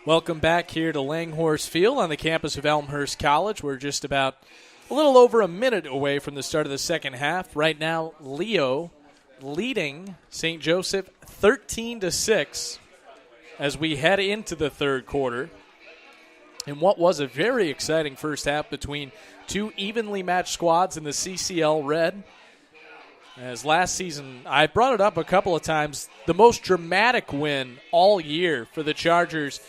Welcome back here to Langhorse Field on the campus of Elmhurst College. We're just about a little over a minute away from the start of the second half. Right now, Leo leading St. Joseph 13-6 as we head into the third quarter. In what was a very exciting first half between two evenly matched squads in the CCL Red. As last season, I brought it up a couple of times, the most dramatic win all year for the Chargers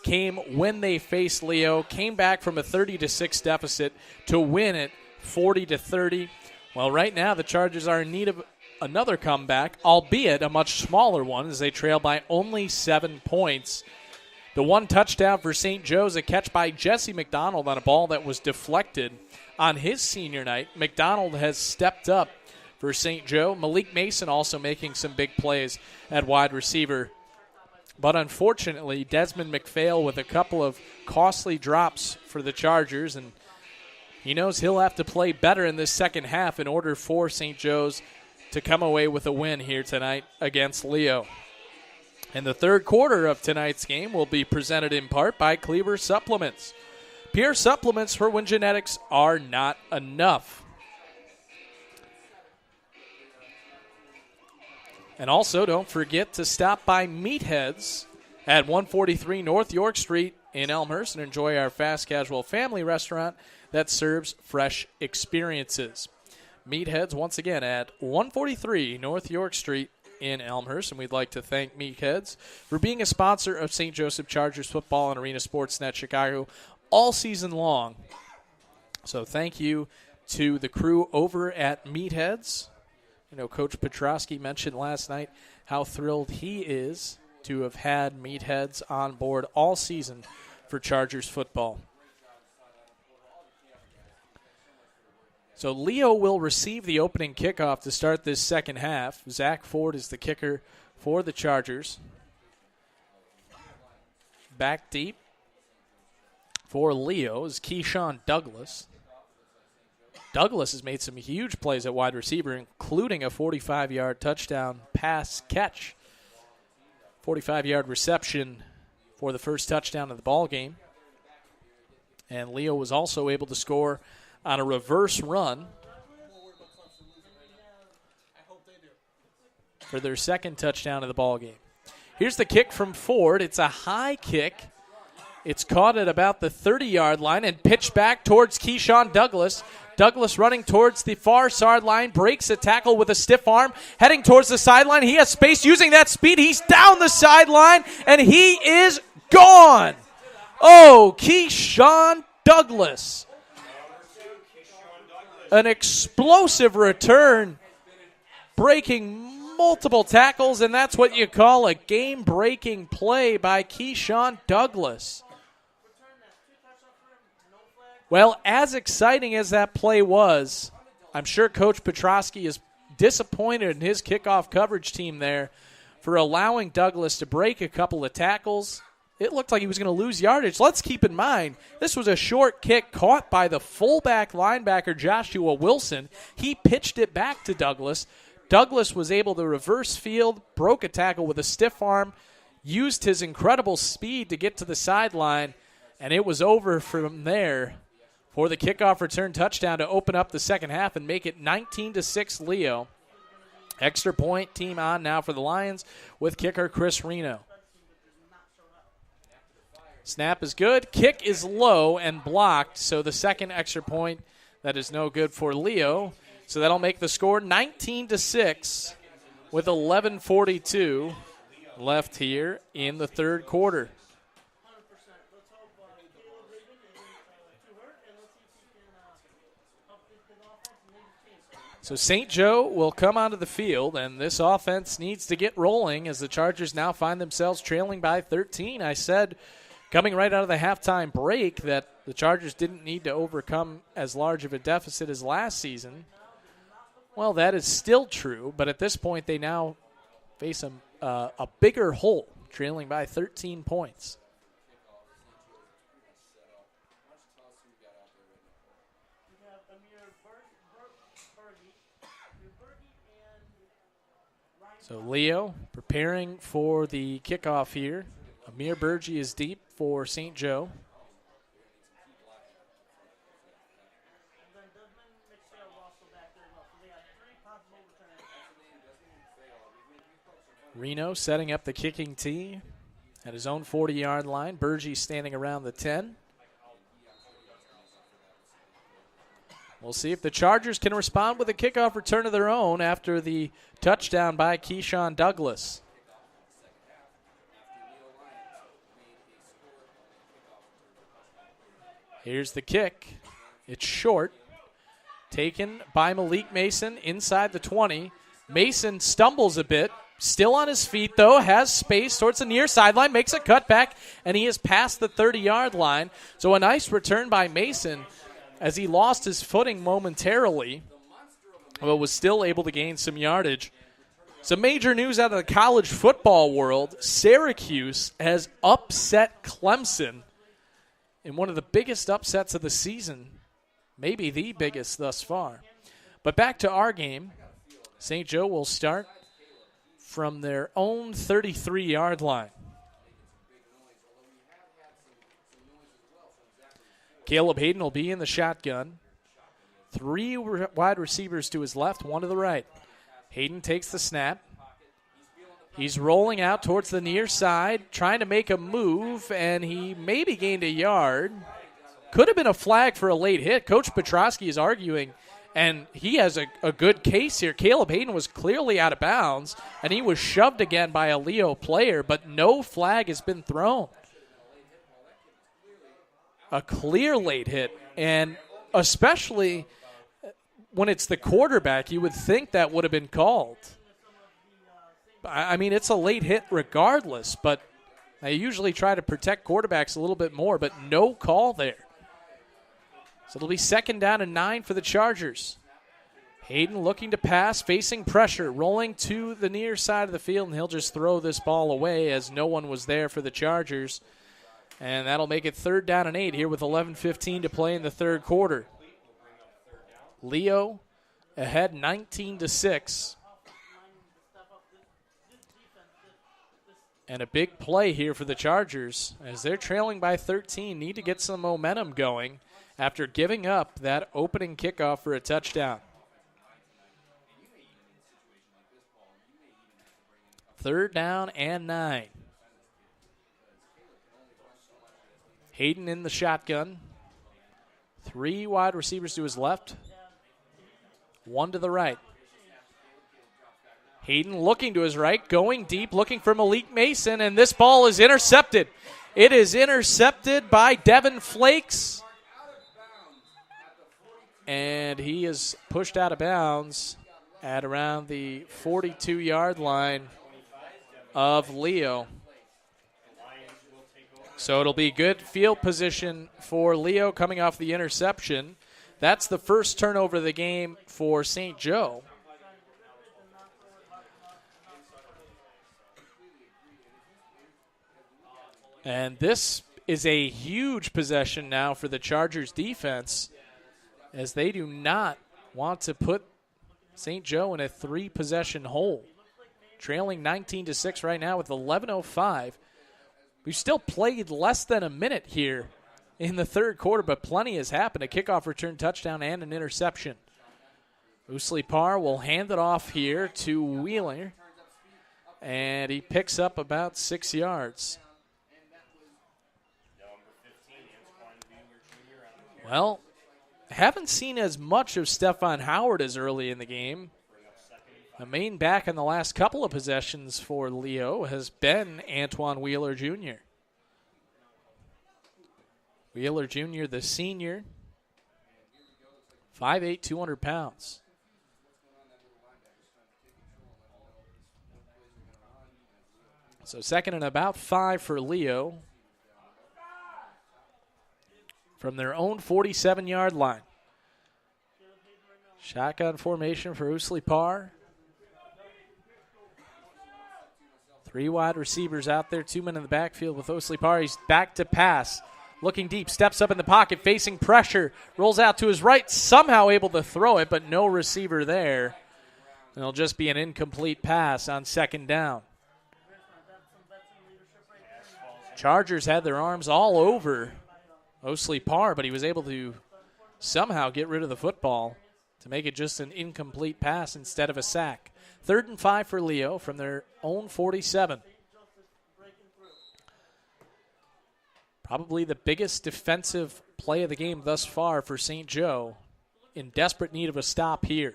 came when they faced Leo, came back from a 30-6 deficit to win it 40-30. Well, right now the Chargers are in need of another comeback, albeit a much smaller one as they trail by only 7 points. The one touchdown for St. Joe's, a catch by Jesse McDonald on a ball that was deflected on his senior night. McDonald has stepped up for St. Joe. Malik Mason also making some big plays at wide receiver. But unfortunately, Desmond McPhail with a couple of costly drops for the Chargers, and he knows he'll have to play better in this second half in order for St. Joe's to come away with a win here tonight against Leo. And the third quarter of tonight's game will be presented in part by Cleaver Supplements. Pure supplements for when genetics are not enough. And also, don't forget to stop by Meatheads at 143 North York Street in Elmhurst and enjoy our fast casual family restaurant that serves fresh experiences. Meatheads, once again, at 143 North York Street in Elmhurst. And we'd like to thank Meatheads for being a sponsor of St. Joseph Chargers football and Arena Sportsnet Chicago all season long. So thank you to the crew over at Meatheads. You know, Coach Petrosky mentioned last night how thrilled he is to have had Meatheads on board all season for Chargers football. So Leo will receive the opening kickoff to start this second half. Zach Ford is the kicker for the Chargers. Back deep for Leo is Keyshawn Douglas. Douglas has made some huge plays at wide receiver, including a 45-yard touchdown pass catch. 45-yard reception for the first touchdown of the ball game. And Leo was also able to score on a reverse run for their second touchdown of the ball game. Here's the kick from Ford. It's a high kick. It's caught at about the 30-yard line and pitched back towards Keyshawn Douglas. Douglas running towards the far sideline, breaks a tackle with a stiff arm, heading towards the sideline. He has space using that speed. He's down the sideline, and he is gone. Oh, Keyshawn Douglas. An explosive return, breaking multiple tackles, and that's what you call a game-breaking play by Keyshawn Douglas. Well, as exciting as that play was, I'm sure Coach Petrosky is disappointed in his kickoff coverage team there for allowing Douglas to break a couple of tackles. It looked like he was going to lose yardage. Let's keep in mind, this was a short kick caught by the fullback linebacker Joshua Wilson. He pitched it back to Douglas. Douglas was able to reverse field, broke a tackle with a stiff arm, used his incredible speed to get to the sideline, and it was over from there for the kickoff return touchdown to open up the second half and make it 19-6 Leo. Extra point team on now for the Lions with kicker Chris Reno. Snap is good. Kick is low and blocked, so the second extra point that is no good for Leo. So that'll make the score 19-6 with 11:42 left here in the third quarter. So St. Joe will come onto the field, and this offense needs to get rolling as the Chargers now find themselves trailing by 13. I said coming right out of the halftime break that the Chargers didn't need to overcome as large of a deficit as last season. Well, that is still true, but at this point they now face a bigger hole, trailing by 13 points. So Leo preparing for the kickoff here Amir Burgee is deep for St. Joe. Reno setting up the kicking tee at his own 40-yard line. Burgee standing around the 10. We'll see if the Chargers can respond with a kickoff return of their own after the touchdown by Keyshawn Douglas. Here's the kick. It's short. Taken by Malik Mason inside the 20. Mason stumbles a bit. Still on his feet, though. Has space towards the near sideline. Makes a cutback, and he is past the 30-yard line. So a nice return by Mason as he lost his footing momentarily, but was still able to gain some yardage. Some major news out of the college football world. Syracuse has upset Clemson in one of the biggest upsets of the season, maybe the biggest thus far. But back to our game. St. Joe will start from their own 33-yard line. Caleb Hayden will be in the shotgun. 3 wide receivers to his left, 1 to the right. Hayden takes the snap. He's rolling out towards the near side, trying to make a move, and he maybe gained a yard. Could have been a flag for a late hit. Coach Petrosky is arguing, and he has a good case here. Caleb Hayden was clearly out of bounds, and he was shoved again by a Leo player, but no flag has been thrown. A clear late hit, and especially when it's the quarterback, you would think that would have been called. I mean, it's a late hit regardless, but I usually try to protect quarterbacks a little bit more, but no call there. So it'll be 2nd down and 9 for the Chargers. Hayden looking to pass, facing pressure, rolling to the near side of the field, and he'll just throw this ball away as no one was there for the Chargers. And that'll make it 3rd down and 8 here with 11:15 to play in the third quarter. Leo ahead 19-6. And a big play here for the Chargers as they're trailing by 13, need to get some momentum going after giving up that opening kickoff for a touchdown. 3rd down and 9. Hayden in the shotgun. 3 wide receivers to his left. 1 to the right. Hayden looking to his right, going deep, looking for Malik Mason, and this ball is intercepted. It is intercepted by Devin Flakes. And he is pushed out of bounds at around the 42-yard line of Leo. So it'll be good field position for Leo coming off the interception. That's the first turnover of the game for St. Joe. And this is a huge possession now for the Chargers defense, as they do not want to put St. Joe in a 3-possession hole. Trailing 19-6 right now with 11:05. We've still played less than a minute here in the third quarter, but plenty has happened. A kickoff return touchdown and an interception. Usli Parr will hand it off here to Wheeler, and he picks up about 6 yards. Well, haven't seen as much of Stephon Howard as early in the game. The main back in the last couple of possessions for Leo has been Antoine Wheeler Jr. Wheeler Jr., the senior, 5'8", 200 pounds. So 2nd and about 5 for Leo from their own 47-yard line. Shotgun formation for Usli Parr. 3 wide receivers out there, 2 men in the backfield with Usli Parr. He's back to pass. Looking deep, steps up in the pocket, facing pressure. Rolls out to his right, somehow able to throw it, but no receiver there. And it'll just be an incomplete pass on 2nd down. Chargers had their arms all over Osley Parr, but he was able to somehow get rid of the football to make it just an incomplete pass instead of a sack. 3rd and 5 for Leo from their own 47. Probably the biggest defensive play of the game thus far for St. Joe, in desperate need of a stop here.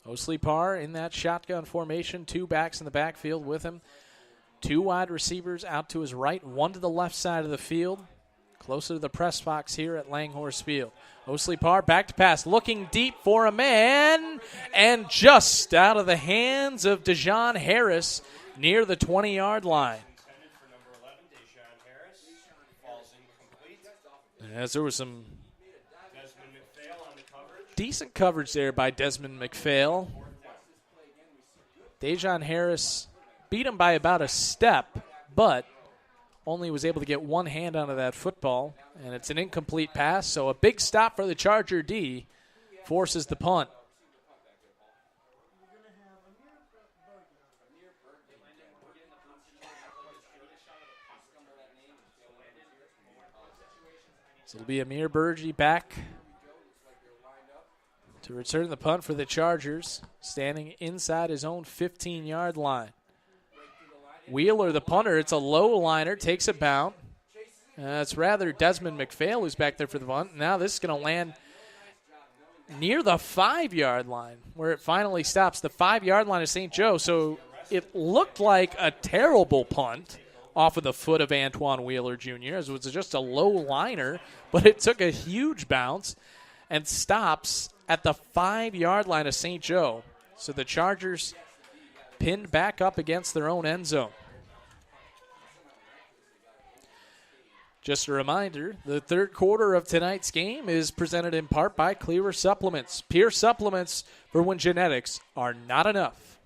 Osley Parr in that shotgun formation, 2 backs in the backfield with him. 2 wide receivers out to his right, 1 to the left side of the field, closer to the press box here at Langhorse Field. Osley Parr back to pass, looking deep for a man, and just out of the hands of Dejon Harris near the 20-yard line. As there was some decent coverage there by Desmond McPhail. Dejon Harris beat him by about a step, but only was able to get one hand onto that football, and it's an incomplete pass, so a big stop for the Charger D forces the punt. So it'll be Amir Burgi back to return the punt for the Chargers, standing inside his own 15-yard line. Wheeler, the punter, it's a low liner, takes a bound. It's rather Desmond McPhail who's back there for the punt. Now this is going to land near the 5-yard line, where it finally stops. The 5-yard line of St. Joe, so it looked like a terrible punt off of the foot of Antoine Wheeler Jr. It was just a low liner, but it took a huge bounce and stops at the 5-yard line of St. Joe. So the Chargers pinned back up against their own end zone. Just a reminder, the 3rd quarter of tonight's game is presented in part by Cleaver Supplements. Pure supplements for when genetics are not enough.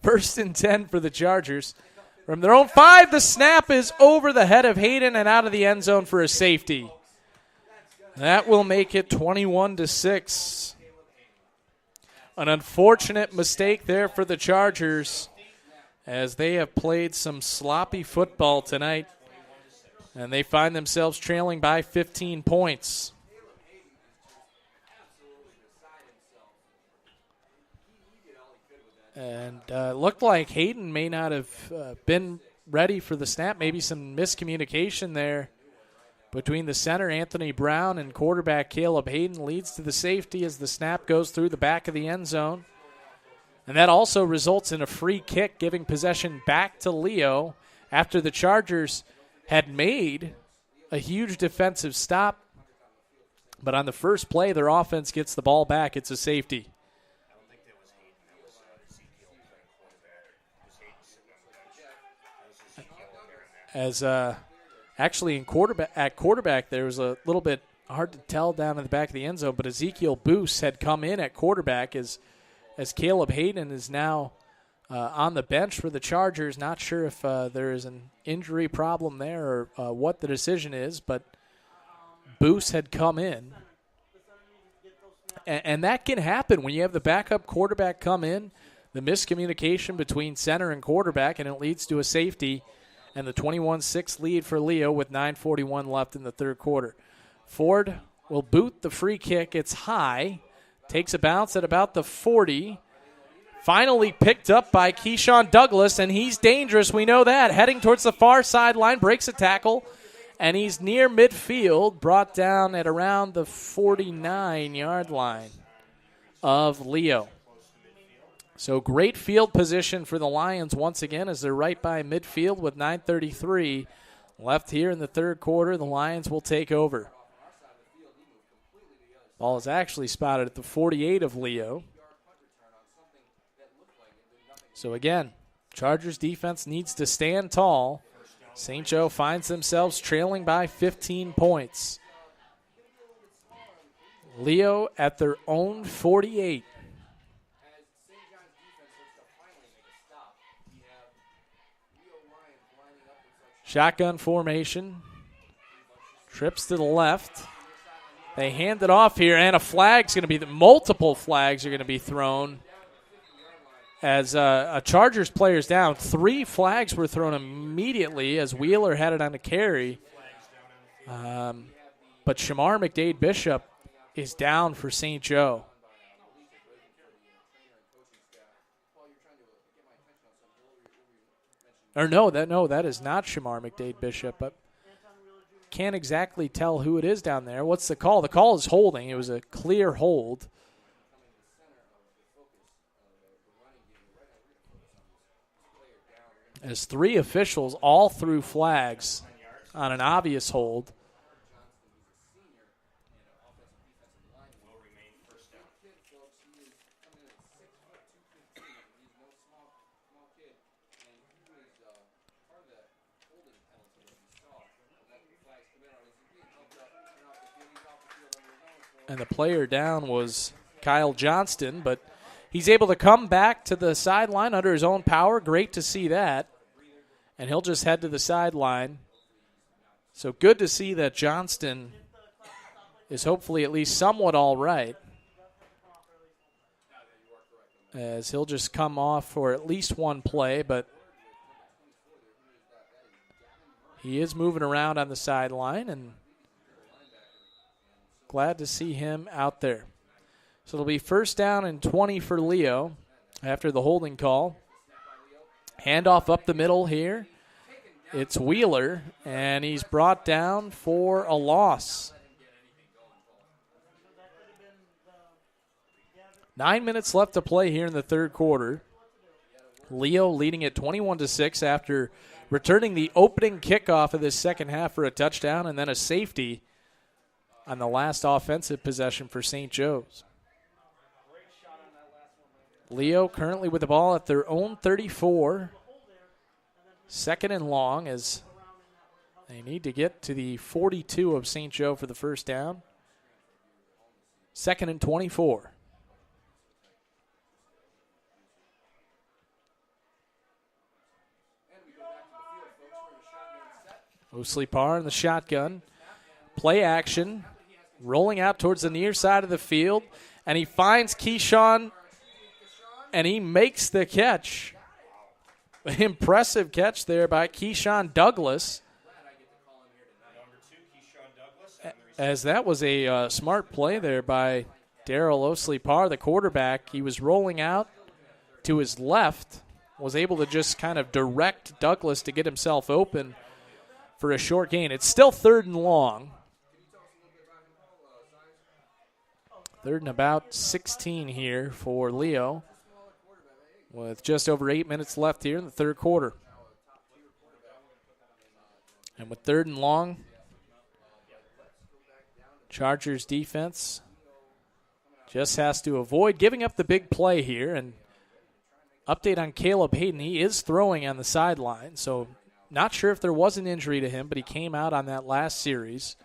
First and 10 for the Chargers. From their own 5, the snap is over the head of Hayden and out of the end zone for a safety. That will make it 21-6. An unfortunate mistake there for the Chargers, as they have played some sloppy football tonight, and they find themselves trailing by 15 points. And looked like Hayden may not have been ready for the snap. Maybe some miscommunication there between the center, Anthony Brown, and quarterback Caleb Hayden. Leads to the safety as the snap goes through the back of the end zone. And that also results in a free kick, giving possession back to Leo after the Chargers had made a huge defensive stop. But on the first play, their offense gets the ball back. It's a safety. As actually at quarterback, there was a little bit hard to tell down in the back of the end zone, but Ezekiel Boos had come in at quarterback as Caleb Hayden is now on the bench for the Chargers. Not sure if there is an injury problem there or what the decision is, but Boos had come in. And that can happen when you have the backup quarterback come in, the miscommunication between center and quarterback, and it leads to a safety. And the 21-6 lead for Leo with 9:41 left in the 3rd quarter. Ford will boot the free kick. It's high. Takes a bounce at about the 40. Finally picked up by Keyshawn Douglas, and he's dangerous. We know that. Heading towards the far sideline, breaks a tackle, and he's near midfield, brought down at around the 49-yard line of Leo. So great field position for the Lions once again as they're right by midfield with 9:33 left here in the 3rd quarter. The Lions will take over. Ball is actually spotted at the 48 of Leo. So again, Chargers defense needs to stand tall. St. Joe finds themselves trailing by 15 points. Leo at their own 48. Shotgun formation. Trips to the left. They hand it off here, and a flag's going to be multiple flags are going to be thrown as a Chargers player's down. 3 flags were thrown immediately as Wheeler had it on the carry. But Shamar McDade Bishop is down for St. Joe. Or no, that is not Shamar McDade Bishop, but can't exactly tell who it is down there. What's the call? The call is holding. It was a clear hold. As 3 officials all threw flags on an obvious hold. And the player down was Kyle Johnston, but he's able to come back to the sideline under his own power. Great to see that. And he'll just head to the sideline. So good to see that Johnston is hopefully at least somewhat all right, as he'll just come off for at least one play, but he is moving around on the sideline, and glad to see him out there. So it'll be 1st down and 20 for Leo after the holding call. Handoff up the middle here. It's Wheeler, and he's brought down for a loss. 9 minutes left to play here in the third quarter. Leo leading at 21-6 after returning the opening kickoff of this second half for a touchdown and then a safety on the last offensive possession for St. Joe's. Leo currently with the ball at their own 34. 2nd and long as they need to get to the 42 of St. Joe for the first down. 2nd and 24. Osley Parr in the shotgun. Play action. Rolling out towards the near side of the field. And he finds Keyshawn, and he makes the catch. Impressive catch there by Keyshawn Douglas. As that was a smart play there by Darrell Osley Parr, the quarterback. He was rolling out to his left, was able to just kind of direct Douglas to get himself open for a short gain. It's still 3rd and long. 3rd and about 16 here for Leo, with just over 8 minutes left here in the third quarter. And with 3rd and long, Chargers defense just has to avoid giving up the big play here. And update on Caleb Hayden, he is throwing on the sideline, so not sure if there was an injury to him, but he came out on that last series.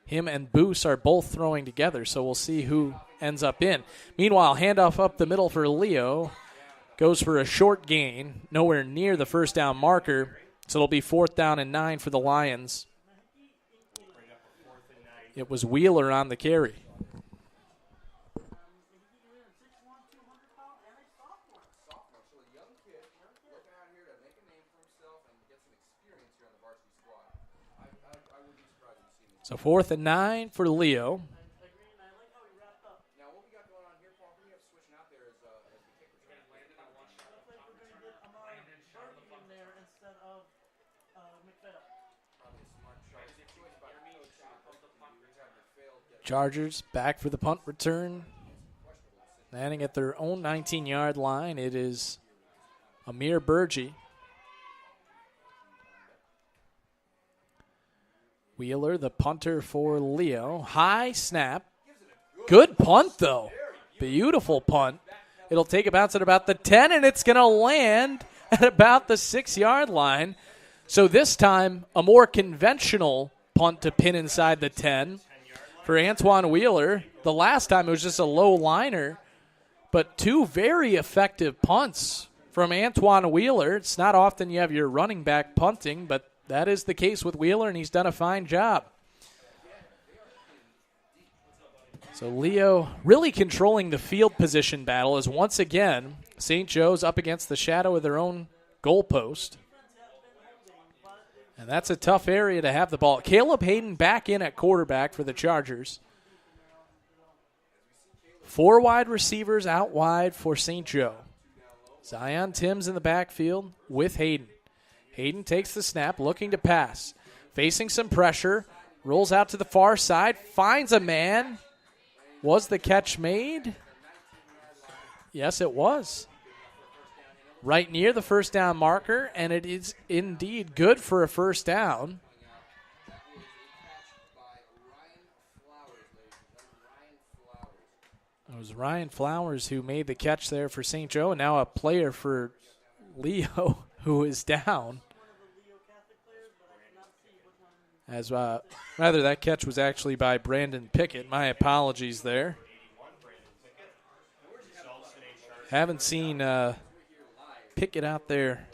Him and Boose are both throwing together, so we'll see who ends up in. Meanwhile, handoff up the middle for Leo. Goes for a short gain, nowhere near the first down marker, so it'll be 4th down and 9 for the Lions. It was Wheeler on the carry. So 4th and 9 for Leo. Chargers back for the punt return. Landing at their own 19-yard line. It is Amir Burgee. Wheeler, the punter for Leo. High snap. Good punt, though. Beautiful punt. It'll take a bounce at about the 10, and it's going to land at about the 6-yard line. So this time, a more conventional punt to pin inside the 10 for Antoine Wheeler. The last time it was just a low liner, but 2 very effective punts from Antoine Wheeler. It's not often you have your running back punting, but that is the case with Wheeler, and he's done a fine job. So Leo really controlling the field position battle as once again St. Joe's up against the shadow of their own goalpost. And that's a tough area to have the ball. Caleb Hayden back in at quarterback for the Chargers. 4 wide receivers out wide for St. Joe. Zion Timms in the backfield with Hayden. Hayden takes the snap, looking to pass. Facing some pressure, rolls out to the far side, finds a man. Was the catch made? Yes, it was. Right near the first down marker, and it is indeed good for a first down. It was Ryan Flowers who made the catch there for St. Joe, and now a player for Leo who is down. As rather, that catch was actually by Brandon Pickett. My apologies there. Haven't seen Pickett out there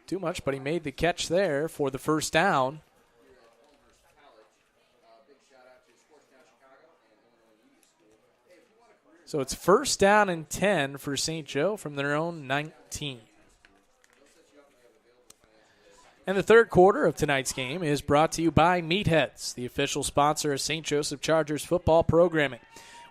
too much, but he made the catch there for the first down. So it's first down and 10 for St. Joe from their own 19. And the third quarter of tonight's game is brought to you by Meatheads, the official sponsor of St. Joseph Chargers football programming.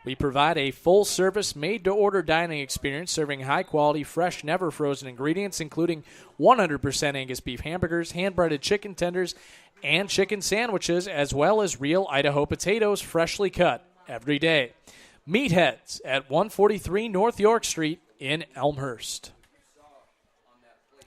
We provide a full-service, made-to-order dining experience serving high-quality, fresh, never-frozen ingredients, including 100% Angus beef hamburgers, hand-breaded chicken tenders, and chicken sandwiches, as well as real Idaho potatoes freshly cut every day. Meatheads at 143 North York Street in Elmhurst.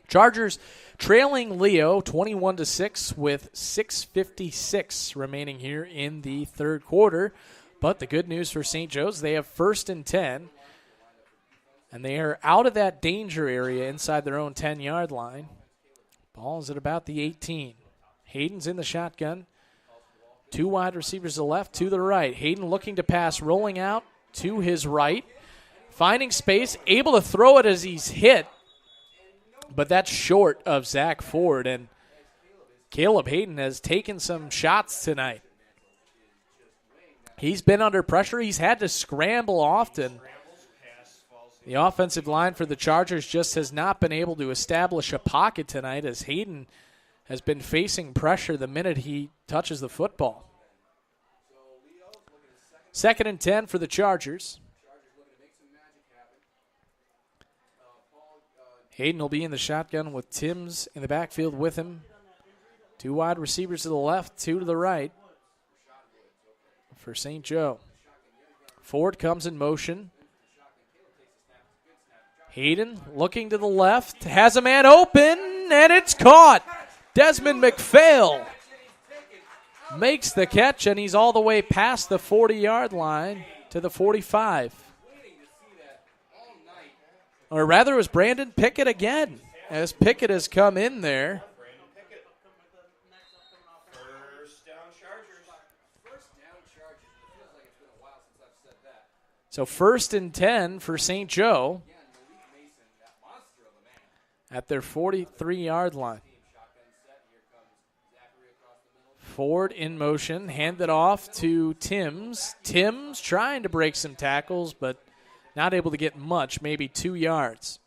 Chargers trailing Leo 21-6 with 6:56 remaining here in the third quarter. But the good news for St. Joe's, they have first and 10, and they are out of that danger area inside their own 10-yard line. Ball is at about the 18. Hayden's in the shotgun. 2 wide receivers to the left, 2 to the right. Hayden looking to pass, rolling out to his right, finding space, able to throw it as he's hit. But that's short of Zach Ford, and Caleb Hayden has taken some shots tonight. He's been under pressure. He's had to scramble often. The offensive line for the Chargers just has not been able to establish a pocket tonight as Hayden has been facing pressure the minute he touches the football. Second and 10 for the Chargers. Hayden will be in the shotgun with Timms in the backfield with him. 2 wide receivers to the left, 2 to the right for St. Joe. Ford comes in motion. Hayden looking to the left, has a man open, and it's caught. Desmond McPhail makes the catch, and he's all the way past the 40-yard line to the 45. Or rather, it was Brandon Pickett again, as Pickett has come in there. So first and 10 for St. Joe at their 43-yard line. Ford in motion, handed off to Timms. Timms trying to break some tackles, but not able to get much, maybe 2 yards.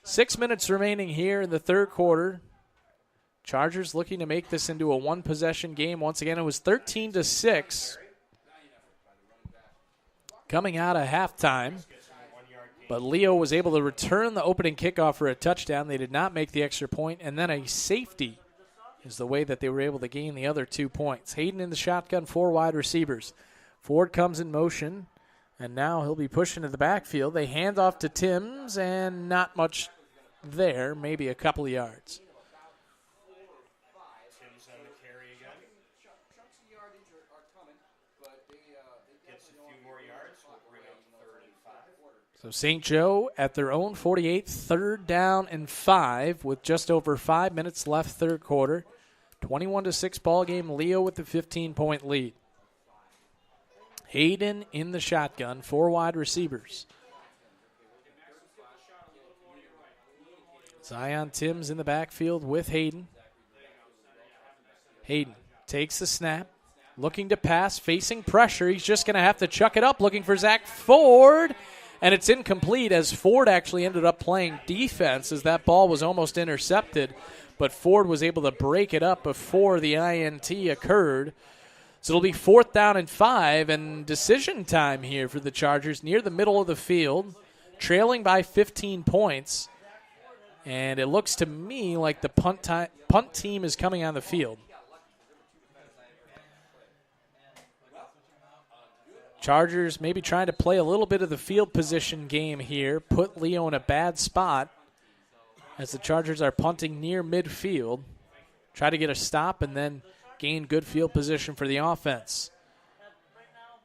6 minutes remaining here in the third quarter. Chargers looking to make this into a one-possession game. Once again, it was 13-6 coming out of halftime. But Leo was able to return the opening kickoff for a touchdown. They did not make the extra point, and then a safety is the way that they were able to gain the other 2 points. Hayden in the shotgun, 4 wide receivers. Ford comes in motion, and now he'll be pushing to the backfield. They hand off to Timms, and not much there, maybe a couple of yards. So St. Joe at their own 48, third down and 5 with just over 5 minutes left third quarter. 21-6 ball game. Leo with the 15-point lead. Hayden in the shotgun, 4 wide receivers. Zion Timms in the backfield with Hayden. Hayden takes the snap, looking to pass, facing pressure. He's just going to have to chuck it up, looking for Zach Ford. And it's incomplete as Ford actually ended up playing defense as that ball was almost intercepted. But Ford was able to break it up before the INT occurred. So it'll be 4th down and 5, and decision time here for the Chargers near the middle of the field, trailing by 15 points. And it looks to me like the punt team is coming on the field. Chargers maybe trying to play a little bit of the field position game here, put Leo in a bad spot as the Chargers are punting near midfield. Try to get a stop and then gain good field position for the offense.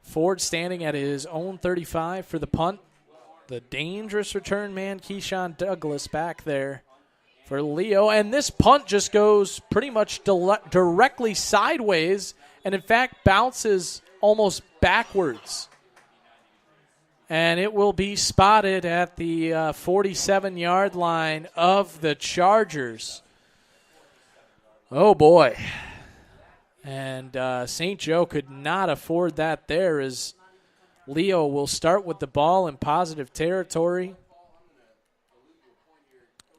Ford standing at his own 35 for the punt. The dangerous return man, Keyshawn Douglas, back there for Leo. And this punt just goes pretty much directly sideways and, in fact, bounces almost backwards. And it will be spotted at the 47-yard line of the Chargers. Oh, boy. And St. Joe could not afford that there, as Leo will start with the ball in positive territory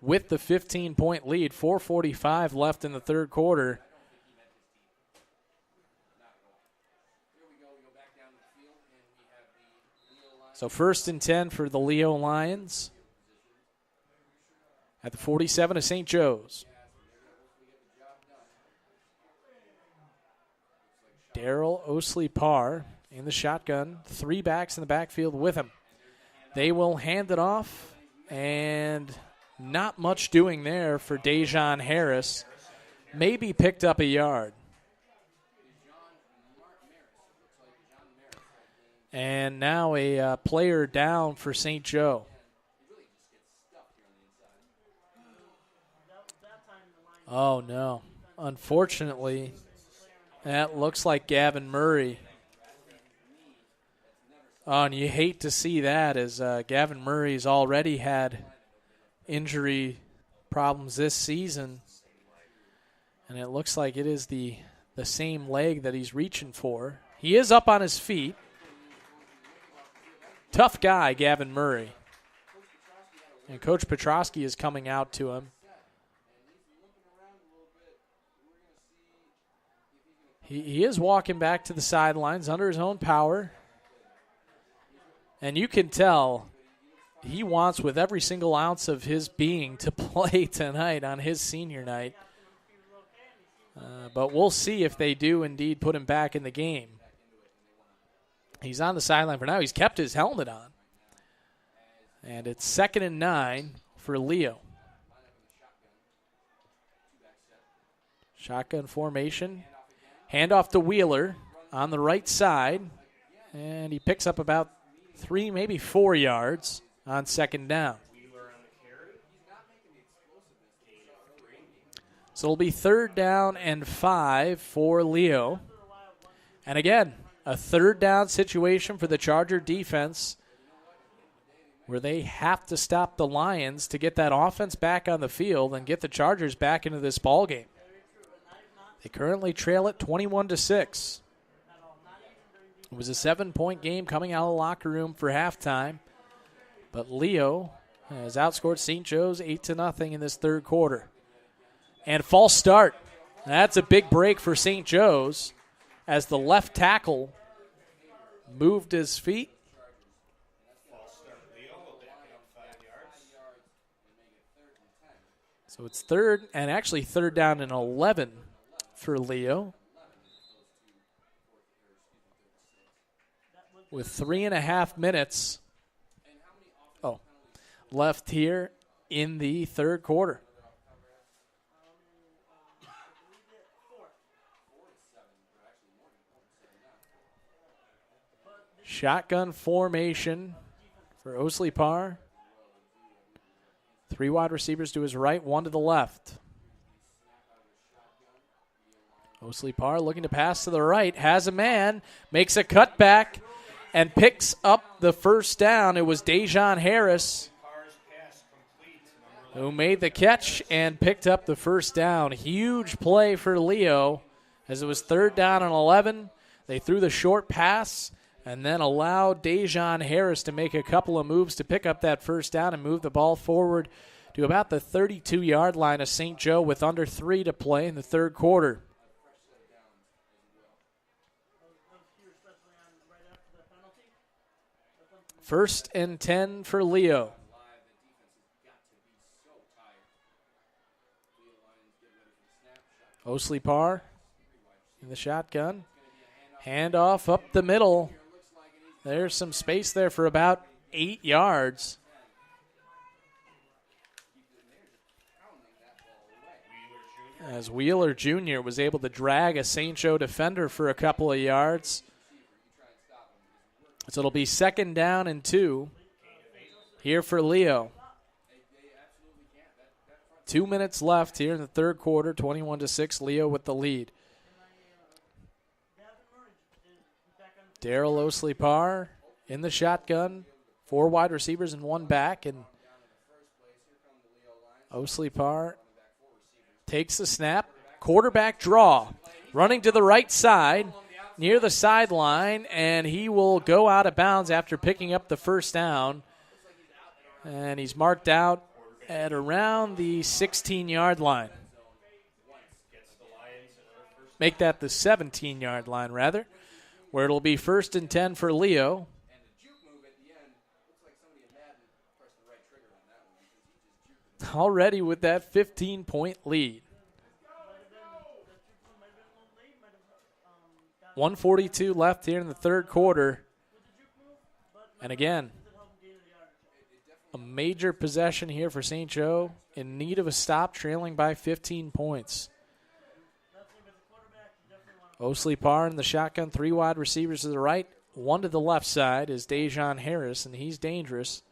with the 15-point lead. 4:45 left in the third quarter. So 1st and 10 for the Leo Lions at the 47 of St. Joe's. Darrell Osley-Parr in the shotgun. 3 backs in the backfield with him. They will hand it off, and not much doing there for Dejon Harris. Maybe picked up a yard. And now a player down for St. Joe. Oh, no. Unfortunately, that looks like Gavin Murray. Oh, and you hate to see that, as Gavin Murray's already had injury problems this season. And it looks like it is the same leg that he's reaching for. He is up on his feet. Tough guy, Gavin Murray. And Coach Petrosky is coming out to him. He is walking back to the sidelines under his own power. And you can tell he wants with every single ounce of his being to play tonight on his senior night. But we'll see if they do indeed put him back in the game. He's on the sideline for now. He's kept his helmet on. And it's 2nd and 9 for Leo. Shotgun formation. Handoff to Wheeler on the right side. And he picks up about 3, maybe 4 yards on 2nd down. So it'll be 3rd down and 5 for Leo. And again, a 3rd down situation for the Charger defense where they have to stop the Lions to get that offense back on the field and get the Chargers back into this ball game. They currently trail it 21-6. It was a 7-point game coming out of the locker room for halftime, but Leo has outscored St. Joe's 8-0 in this third quarter. And false start. That's a big break for St. Joe's as the left tackle moved his feet. So it's 3rd down and 11 for Leo. With 3.5 minutes left here in the third quarter. Shotgun formation for Osley-Parr. 3 wide receivers to his right, 1 to the left. Osley-Parr looking to pass to the right, has a man, makes a cutback, and picks up the first down. It was Dejon Harris who made the catch and picked up the first down. Huge play for Leo as it was 3rd down and 11. They threw the short pass and then allowed Dejon Harris to make a couple of moves to pick up that first down and move the ball forward to about the 32-yard line of St. Joe with under 3 to play in the third quarter. First and 10 for Leo. Osley Parr in the shotgun. Handoff up the middle. There's some space there for about 8 yards. As Wheeler Jr. was able to drag a St. Joe defender for a couple of yards. So it'll be 2nd down and 2 here for Leo. 2 minutes left here in the third quarter, 21-6, Leo with the lead. Daryl Osley Parr in the shotgun, 4 wide receivers and 1 back, and Osley Parr takes the snap, quarterback draw, running to the right side, near the sideline, and he will go out of bounds after picking up the first down. And he's marked out at around the 16-yard line. Make that the 17-yard line, rather, where it'll be 1st and 10 for Leo. Already with that 15-point lead. 1:42 left here in the third quarter. And again, a major possession here for St. Joe, in need of a stop, trailing by 15 points. Osley Parr in the shotgun, 3 wide receivers to the right, 1 to the left side is Dejon Harris, and he's dangerous.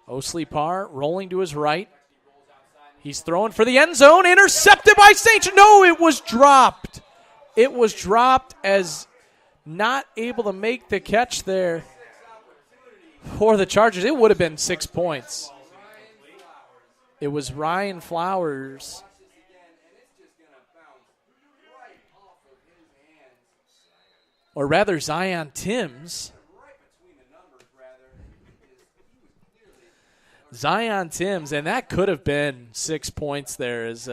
Osley Parr rolling to his right. He's throwing for the end zone, intercepted by St. Joe. No, it was dropped. It was dropped as not able to make the catch there for the Chargers. It would have been 6 points. It was Ryan Flowers. Or rather, Zion Timms. Zion Timms, and that could have been 6 points there. As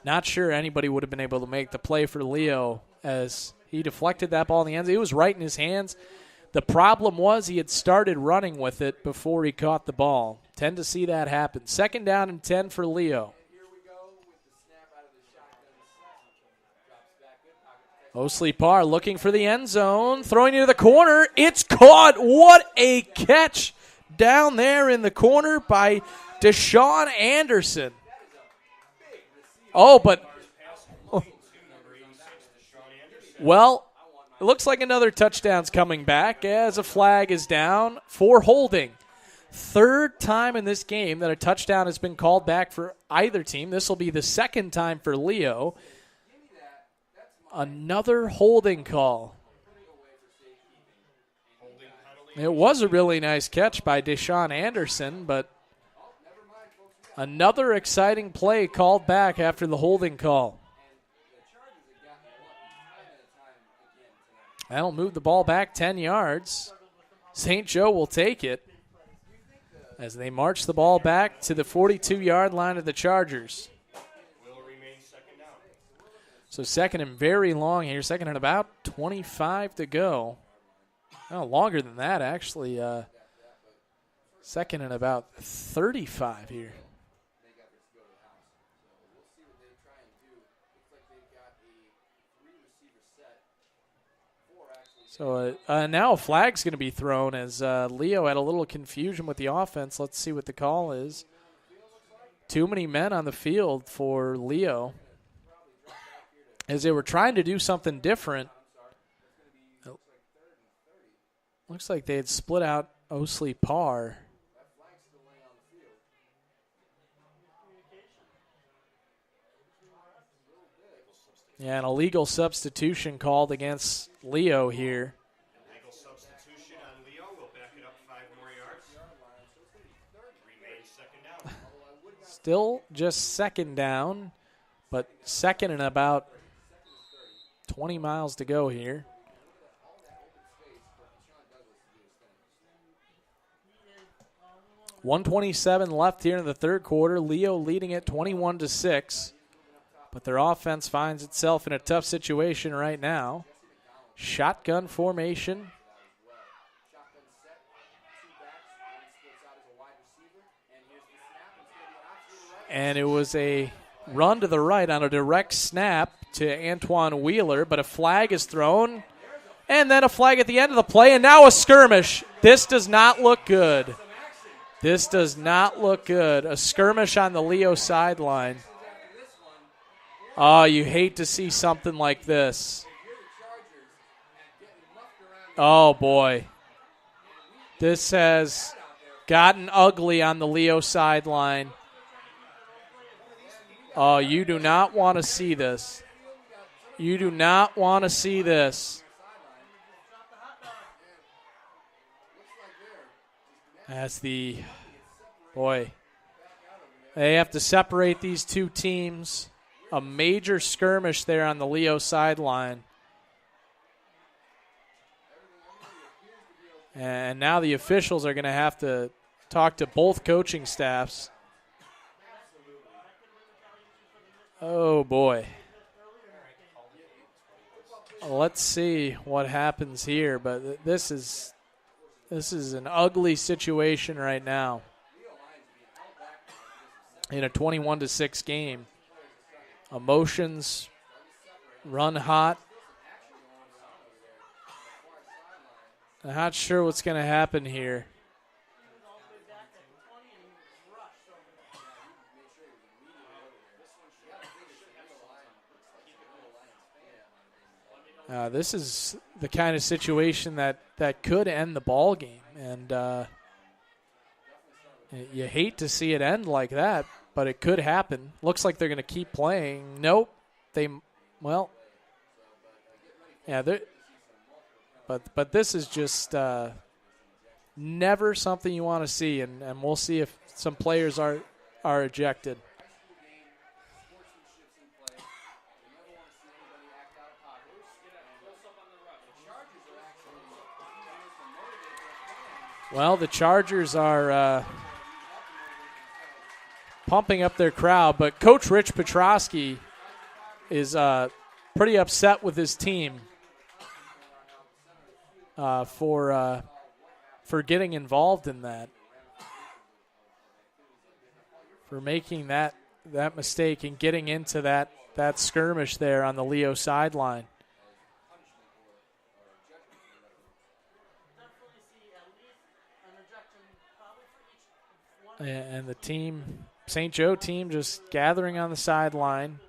not sure anybody would have been able to make the play for Leo as he deflected that ball in the end zone. It was right in his hands. The problem was he had started running with it before he caught the ball. Tend to see that happen. 2nd down and 10 for Leo. Osley Parr looking for the end zone, throwing into the corner. It's caught. What a catch down there in the corner by Deshaun Anderson. Oh, but, well, it looks like another touchdown's coming back as a flag is down for holding. 3rd time in this game that a touchdown has been called back for either team. This will be the 2nd time for Leo. Another holding call. It was a really nice catch by Deshaun Anderson, but another exciting play called back after the holding call. That'll move the ball back 10 yards. St. Joe will take it as they march the ball back to the 42-yard line of the Chargers. So 2nd and very long here. 2nd and about 25 to go. Oh, longer than that, actually. 2nd and about 35 here. So now a flag's going to be thrown as Leo had a little confusion with the offense. Let's see what the call is. Too many men on the field for Leo as they were trying to do something different. Looks like they had split out Osley Parr. Yeah, an illegal substitution called against Leo here. Illegal substitution on Leo. We'll back it up 5 more yards. Remain 2nd down. Still just 2nd down, but 2nd and about 20 miles to go here. 1:27 left here in the third quarter. Leo leading it 21-6. But their offense finds itself in a tough situation right now. Shotgun formation. And it was a run to the right on a direct snap to Antoine Wheeler, but a flag is thrown. And then a flag at the end of the play, and now a skirmish. This does not look good. This does not look good. A skirmish on the Leo sideline. Oh, you hate to see something like this. Oh, boy. This has gotten ugly on the Leo sideline. Oh, you do not want to see this. You do not want to see this. That's boy. They have to separate these two teams. A major skirmish there on the Leo sideline. And now the officials are going to have to talk to both coaching staffs. Oh, boy. Let's see what happens here, but this is an ugly situation right now in a 21-6 game. Emotions run hot. I'm not sure what's going to happen here. This is the kind of situation that could end the ball game, and you hate to see it end like that, but it could happen. Looks like they're going to keep playing. Nope, but this is just never something you want to see, and we'll see if some players are ejected. Well, the Chargers are pumping up their crowd, but Coach Rich Petrosky is pretty upset with his team for getting involved in that, for making that mistake and getting into that skirmish there on the Leo sideline. And the team, St. Joe team, just gathering on the sideline.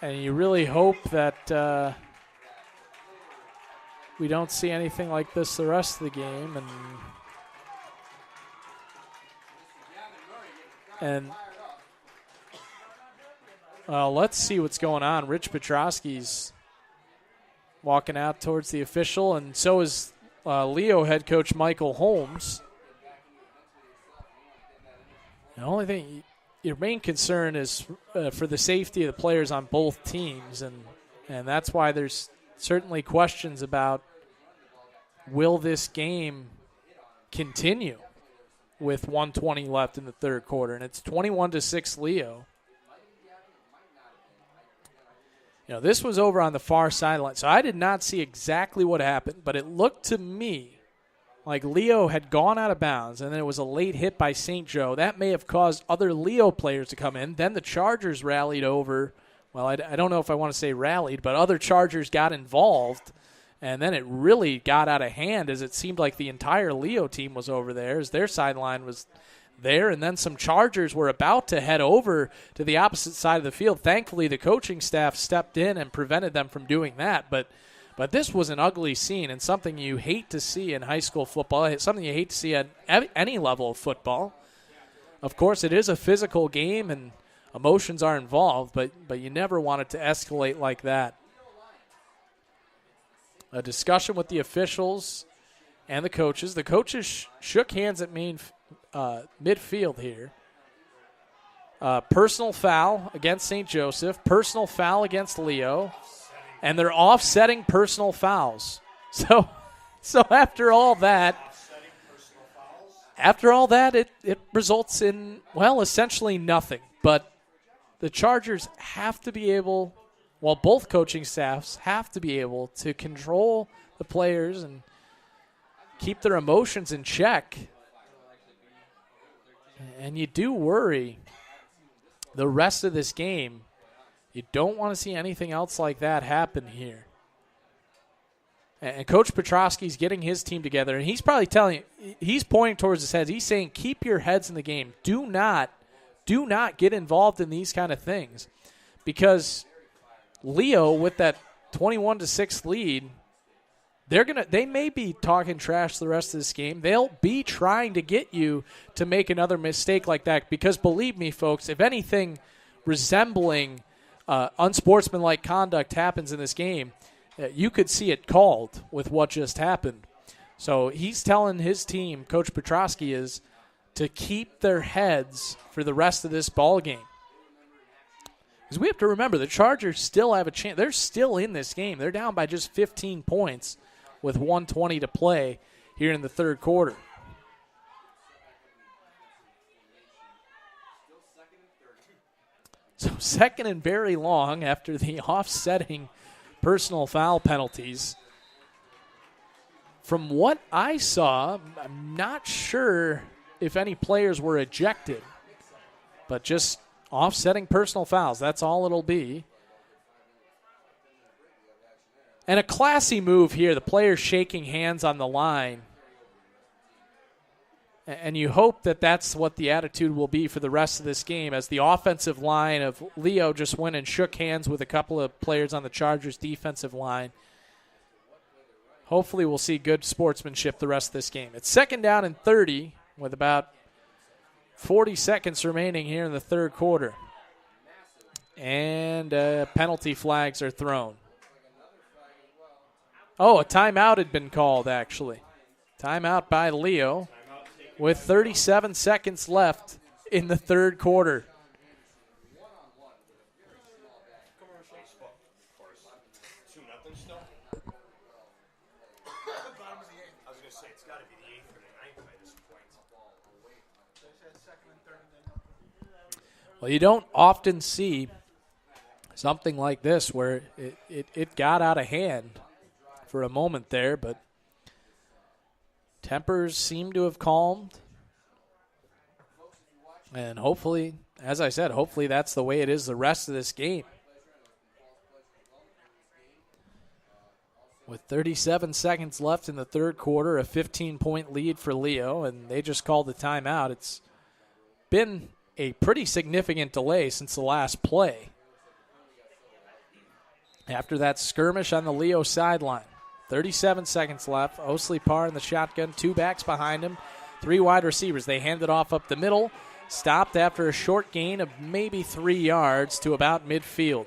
And you really hope that we don't see anything like this the rest of the game. And let's see what's going on. Rich Petrosky's walking out towards the official, and so is Leo head coach Michael Holmes. The only thing, your main concern is for the safety of the players on both teams, and that's why there's certainly questions about will this game continue with 1:20 left in the third quarter, and it's 21-6 Leo. This was over on the far sideline, so I did not see exactly what happened, but it looked to me like Leo had gone out of bounds, and then it was a late hit by St. Joe. That may have caused other Leo players to come in. Then the Chargers rallied over. Well, I don't know if I want to say rallied, but other Chargers got involved, and then it really got out of hand as it seemed like the entire Leo team was over there as their sideline was there, and then some Chargers were about to head over to the opposite side of the field. Thankfully, the coaching staff stepped in and prevented them from doing that, but this was an ugly scene and something you hate to see in high school football, something you hate to see at any level of football. Of course, it is a physical game and emotions are involved, but you never want it to escalate like that. A discussion with the officials and the coaches. The coaches shook hands at midfield here. personal foul against St. Joseph, personal foul against Leo, and they're offsetting personal fouls. So after all that, it results in, well, essentially nothing. But the Chargers have to be able, well, both coaching staffs have to be able to control the players and keep their emotions in check. And you do worry the rest of this game. You don't want to see anything else like that happen here. And Coach Petrosky's getting his team together, and he's probably telling you, he's pointing towards his heads. He's saying, keep your heads in the game. Do not get involved in these kind of things. Because Leo, with that 21-6 lead, they may be talking trash the rest of this game. They'll be trying to get you to make another mistake like that. Because believe me, folks, if anything resembling unsportsmanlike conduct happens in this game, you could see it called with what just happened. So he's telling his team, Coach Petrosky, is to keep their heads for the rest of this ball game. Because we have to remember, the Chargers still have a chance. They're still in this game. They're down by just 15 points with 1:20 to play here in the third quarter. So second and very long after the offsetting personal foul penalties. From what I saw, I'm not sure if any players were ejected, but just offsetting personal fouls. That's all it'll be. And a classy move here, the players shaking hands on the line. And you hope that that's what the attitude will be for the rest of this game, as the offensive line of Leo just went and shook hands with a couple of players on the Chargers' defensive line. Hopefully we'll see good sportsmanship the rest of this game. It's second down and 30 with about 40 seconds remaining here in the third quarter. And penalty flags are thrown. Oh, a timeout had been called, actually. Timeout by Leo with 37 seconds left in the third quarter. Well, you don't often see something like this where it got out of hand for a moment there, but tempers seem to have calmed. And hopefully, as I said, hopefully that's the way it is the rest of this game. With 37 seconds left in the third quarter, a 15-point lead for Leo, and they just called the timeout. It's been a pretty significant delay since the last play. After that skirmish on the Leo sideline. 37 seconds left. Osley Parr in the shotgun, two backs behind him, three wide receivers. They hand it off up the middle, stopped after a short gain of maybe 3 yards to about midfield.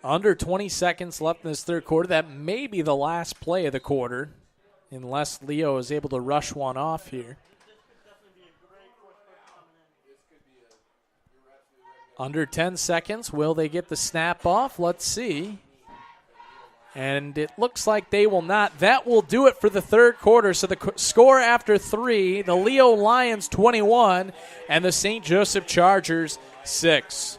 Under 20 seconds left in this third quarter. That may be the last play of the quarter, unless Leo is able to rush one off here. Under 10 seconds. Will they get the snap off? Let's see. And it looks like they will not. That will do it for the third quarter. So the score after 3, the Leo Lions 21 and the St. Joseph Chargers 6.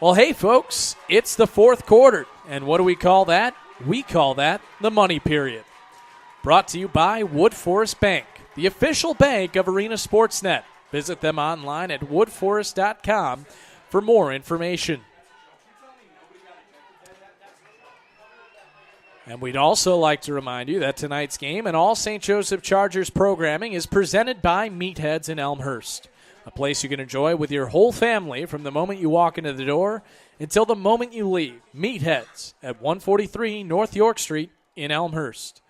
Well, hey, folks, it's the fourth quarter. And what do we call that? We call that the money period. Brought to you by Wood Forest Bank, the official bank of Arena Sportsnet. Visit them online at woodforest.com for more information. And we'd also like to remind you that tonight's game and all St. Joseph Chargers programming is presented by Meatheads in Elmhurst, a place you can enjoy with your whole family from the moment you walk into the door until the moment you leave. Meatheads at 143 North York Street in Elmhurst.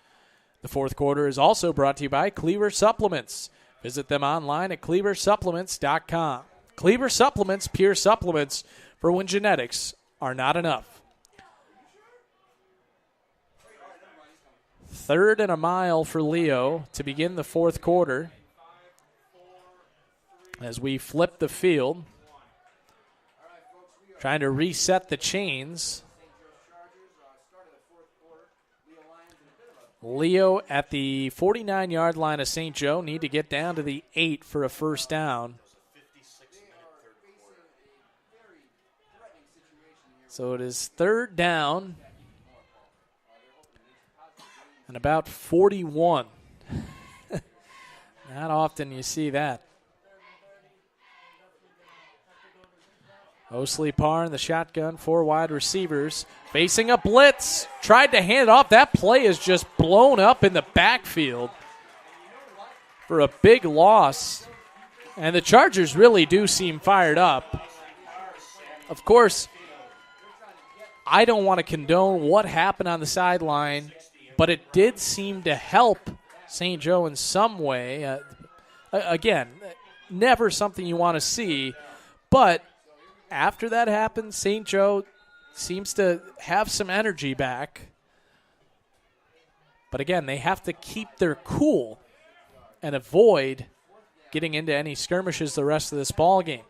The fourth quarter is also brought to you by Cleaver Supplements. Visit them online at cleaversupplements.com. Cleaver Supplements, pure supplements for when genetics are not enough. 3rd and a mile for Leo to begin the fourth quarter as we flip the field, trying to reset the chains. Leo at the 49-yard line of St. Joe need to get down to the 8 for a first down. So it is 3rd down and about 41. Not often you see that. Osley Parr in the shotgun, 4 wide receivers. Facing a blitz. Tried to hand it off. That play is just blown up in the backfield for a big loss. And the Chargers really do seem fired up. Of course, I don't want to condone what happened on the sideline, but it did seem to help St. Joe in some way. Again, never something you want to see, but after that happened, St. Joe seems to have some energy back. But again, they have to keep their cool and avoid getting into any skirmishes the rest of this ball game.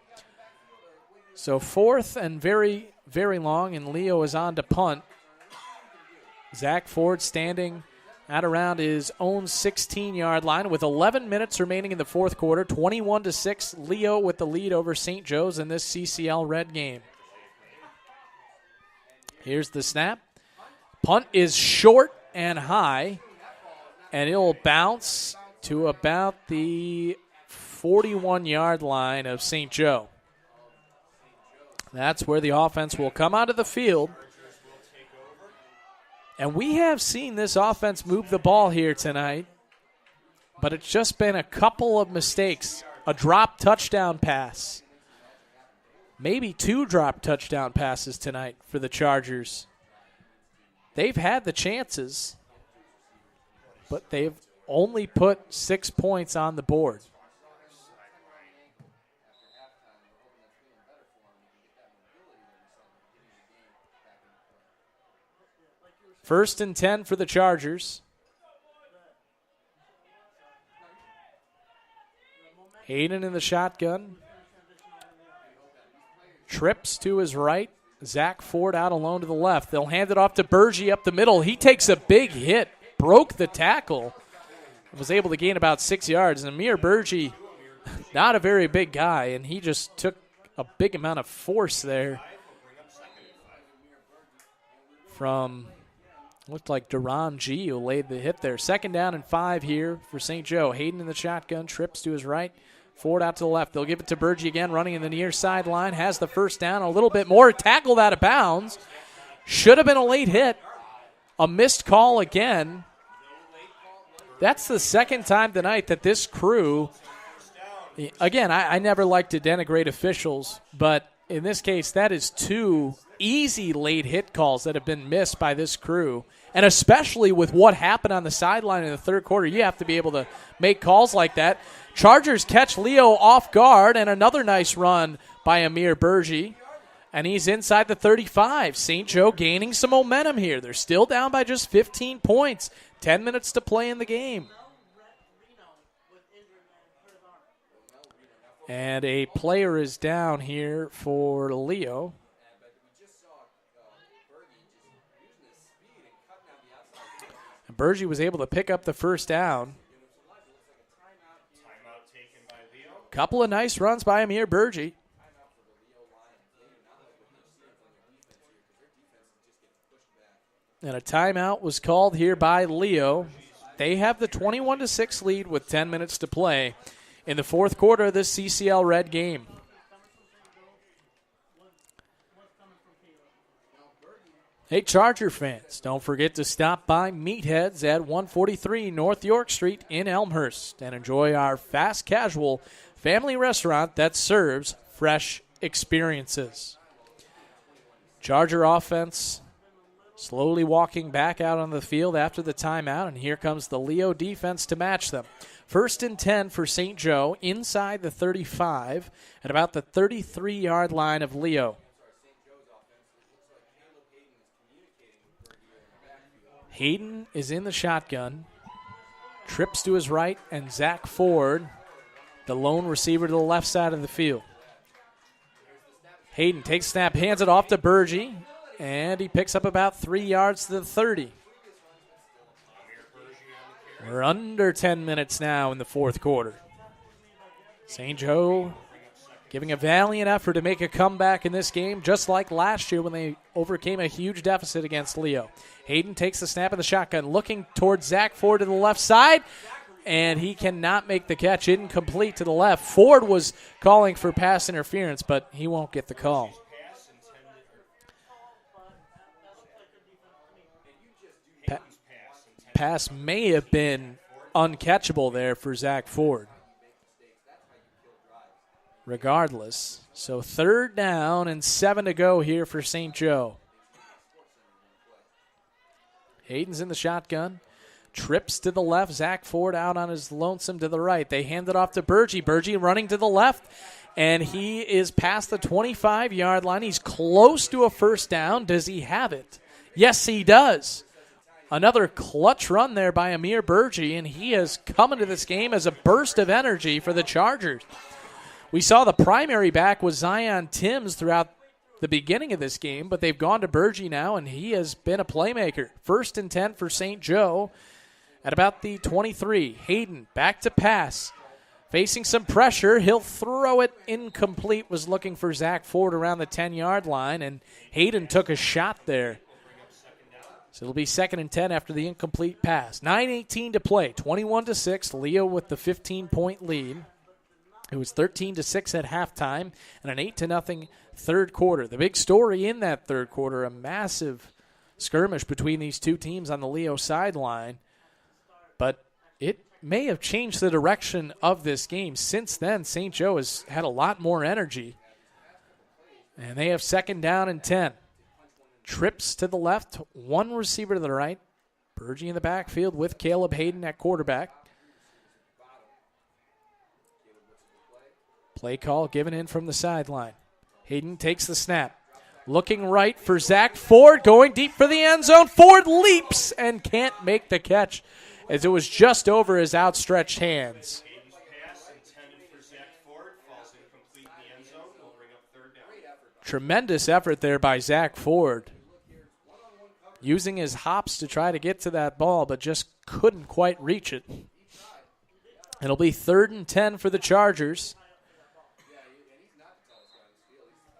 So 4th and very, very long, and Leo is on to punt. Zach Ford standing at around his own 16-yard line with 11 minutes remaining in the fourth quarter. 21-6, Leo with the lead over St. Joe's in this CCL Red game. Here's the snap. Punt is short and high, and it'll bounce to about the 41-yard line of St. Joe. That's where the offense will come out of the field. And we have seen this offense move the ball here tonight, but it's just been a couple of mistakes. A drop touchdown pass. Maybe 2 drop touchdown passes tonight for the Chargers. They've had the chances, but they've only put 6 points on the board. First and 10 for the Chargers. Hayden in the shotgun. Trips to his right. Zach Ford out alone to the left. They'll hand it off to Bergie up the middle. He takes a big hit, broke the tackle, and was able to gain about 6 yards. And Amir Bergie, not a very big guy, and he just took a big amount of force there from, looked like Duran G who laid the hit there. 2nd down and 5 here for St. Joe. Hayden in the shotgun, trips to his right. Ford out to the left. They'll give it to Bergie again, running in the near sideline. Has the first down, a little bit more. Tackled out of bounds. Should have been a late hit. A missed call again. That's the second time tonight that this crew, again, I never like to denigrate officials, but in this case, that is 2 easy late hit calls that have been missed by this crew. And especially with what happened on the sideline in the third quarter, you have to be able to make calls like that. Chargers catch Leo off guard, and another nice run by Amir Bergie. And he's inside the 35. St. Joe gaining some momentum here. They're still down by just 15 points. 10 minutes to play in the game. And a player is down here for Leo. And Bergie was able to pick up the first down. Couple of nice runs by Amir Bergie. And a timeout was called here by Leo. They have the 21-6 lead with 10 minutes to play in the fourth quarter of this CCL Red game. Hey, Charger fans, don't forget to stop by Meatheads at 143 North York Street in Elmhurst and enjoy our fast casual family restaurant that serves fresh experiences. Charger offense slowly walking back out on the field after the timeout, and here comes the Leo defense to match them. 1st and 10 for St. Joe inside the 35 at about the 33-yard line of Leo. Hayden is in the shotgun. Trips to his right, and Zach Ford, the lone receiver to the left side of the field. Hayden takes snap, hands it off to Bergie, and he picks up about 3 yards to the 30. We're under 10 minutes now in the fourth quarter. St. Joe giving a valiant effort to make a comeback in this game, just like last year when they overcame a huge deficit against Leo. Hayden takes the snap in the shotgun, looking towards Zach Ford to the left side, and he cannot make the catch. Incomplete to the left. Ford was calling for pass interference, but he won't get the call. Pass may have been uncatchable there for Zach Ford. Regardless, so 3rd down and 7 to go here for St. Joe. Hayden's in the shotgun. Trips to the left. Zach Ford out on his lonesome to the right. They hand it off to Bergie. Bergie running to the left, and he is past the 25-yard line. He's close to a first down. Does he have it? Yes, he does. Another clutch run there by Amir Bergie, and he has come into this game as a burst of energy for the Chargers. We saw the primary back was Zion Timms throughout the beginning of this game, but they've gone to Bergie now, and he has been a playmaker. 1st and 10 for St. Joe at about the 23. Hayden back to pass. Facing some pressure, he'll throw it incomplete, was looking for Zach Ford around the 10-yard line, and Hayden took a shot there. So it'll be 2nd and 10 after the incomplete pass. 9:18 to play, 21-6. Leo with the 15-point lead. It was 13-6 at halftime and an 8-0 third quarter. The big story in that third quarter, a massive skirmish between these two teams on the Leo sideline. But it may have changed the direction of this game. Since then, St. Joe has had a lot more energy. And they have 2nd down and 10. Trips to the left, one receiver to the right. Bergie in the backfield with Caleb Hayden at quarterback. Play call given in from the sideline. Hayden takes the snap. Looking right for Zach Ford, going deep for the end zone. Ford leaps and can't make the catch as it was just over his outstretched hands. Hayden's pass intended for Zach Ford falls incomplete in the end zone. Will bring up 3rd down. Tremendous effort there by Zach Ford. Using his hops to try to get to that ball, but just couldn't quite reach it. It'll be 3rd and 10 for the Chargers.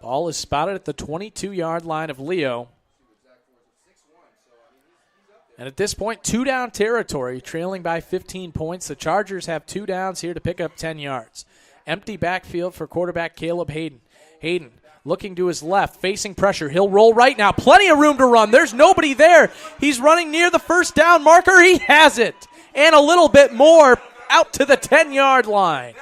Ball is spotted at the 22-yard line of Leo. And at this point, 2-down territory, trailing by 15 points. The Chargers have 2 downs here to pick up 10 yards. Empty backfield for quarterback Caleb Hayden. Hayden looking to his left, facing pressure. He'll roll right now. Plenty of room to run. There's nobody there. He's running near the first down marker. He has it. And a little bit more out to the 10-yard line.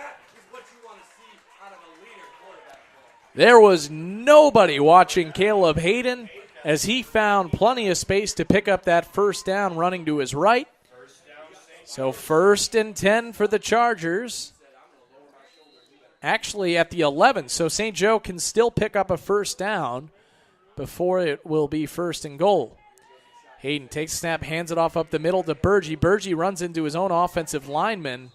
There was nobody watching Caleb Hayden as he found plenty of space to pick up that first down running to his right. So 1st and 10 for the Chargers. Actually at the 11, so St. Joe can still pick up a first down before it will be 1st and goal. Hayden takes a snap, hands it off up the middle to Bergie. Bergie runs into his own offensive lineman,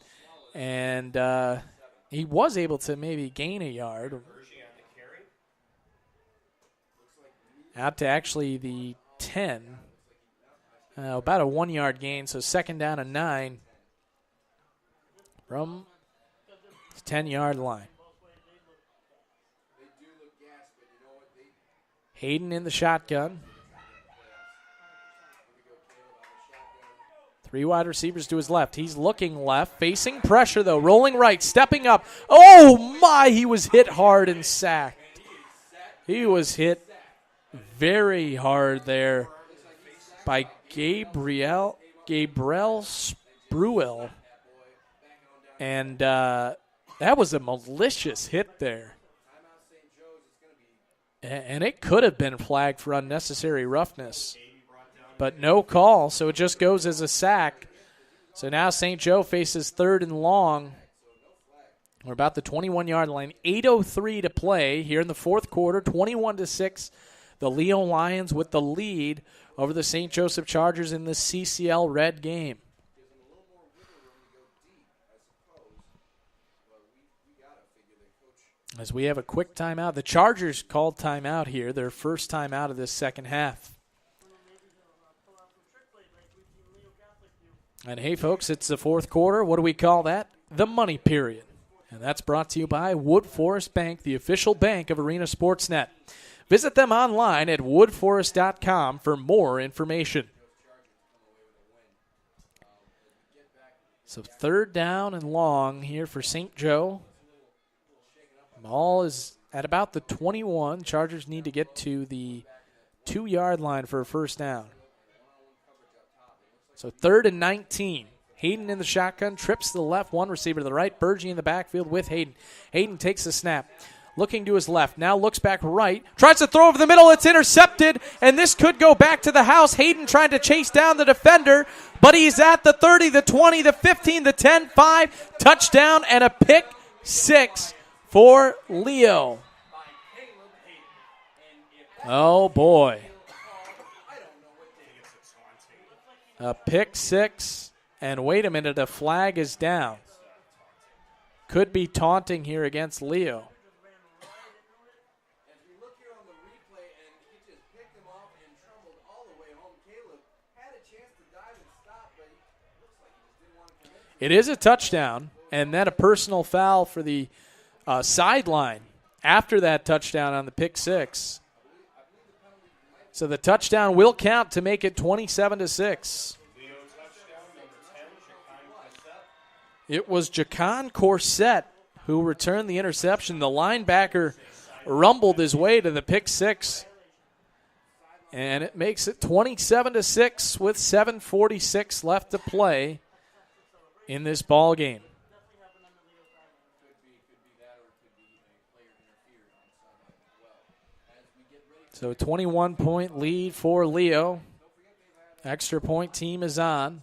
and he was able to maybe gain a yard. Out to actually the 10. About a 1-yard gain, so 2nd down and 9 from 10-yard line. Hayden in the shotgun. 3 wide receivers to his left. He's looking left, facing pressure though, rolling right, stepping up. Oh my, he was hit hard and sacked. He was hit very hard there by Gabriel Spruill. And that was a malicious hit there. And it could have been flagged for unnecessary roughness. But no call, so it just goes as a sack. So now St. Joe faces 3rd and long. We're about the 21-yard line. 8:03 to play here in the fourth quarter. 21-6. The Leo Lions with the lead over the St. Joseph Chargers in the CCL Red game. As we have a quick timeout. The Chargers called timeout here, their first time out of this second half. And hey, folks, it's the fourth quarter. What do we call that? The money period. And that's brought to you by Wood Forest Bank, the official bank of Arena Sportsnet. Visit them online at woodforest.com for more information. So third down and long here for St. Joe. Ball is at about the 21. Chargers need to get to the 2-yard line for a first down. So 3rd and 19. Hayden in the shotgun, trips to the left, one receiver to the right. Burgee in the backfield with Hayden. Hayden takes the snap, looking to his left, now looks back right, tries to throw over the middle, it's intercepted, and this could go back to the house. Hayden trying to chase down the defender, but he's at the 30, the 20, the 15, the 10, 5, touchdown, and a pick six for Leo. Oh, boy. A pick six, and wait a minute, a flag is down. Could be taunting here against Leo. It is a touchdown, and then a personal foul for the sideline after that touchdown on the pick six. So the touchdown will count to make it 27-6. It was Jacon Corset who returned the interception. The linebacker rumbled his way to the pick six. And it makes it 27-6 with 7:46 left to play in this ball game. So a 21-point lead for Leo. Extra point team is on.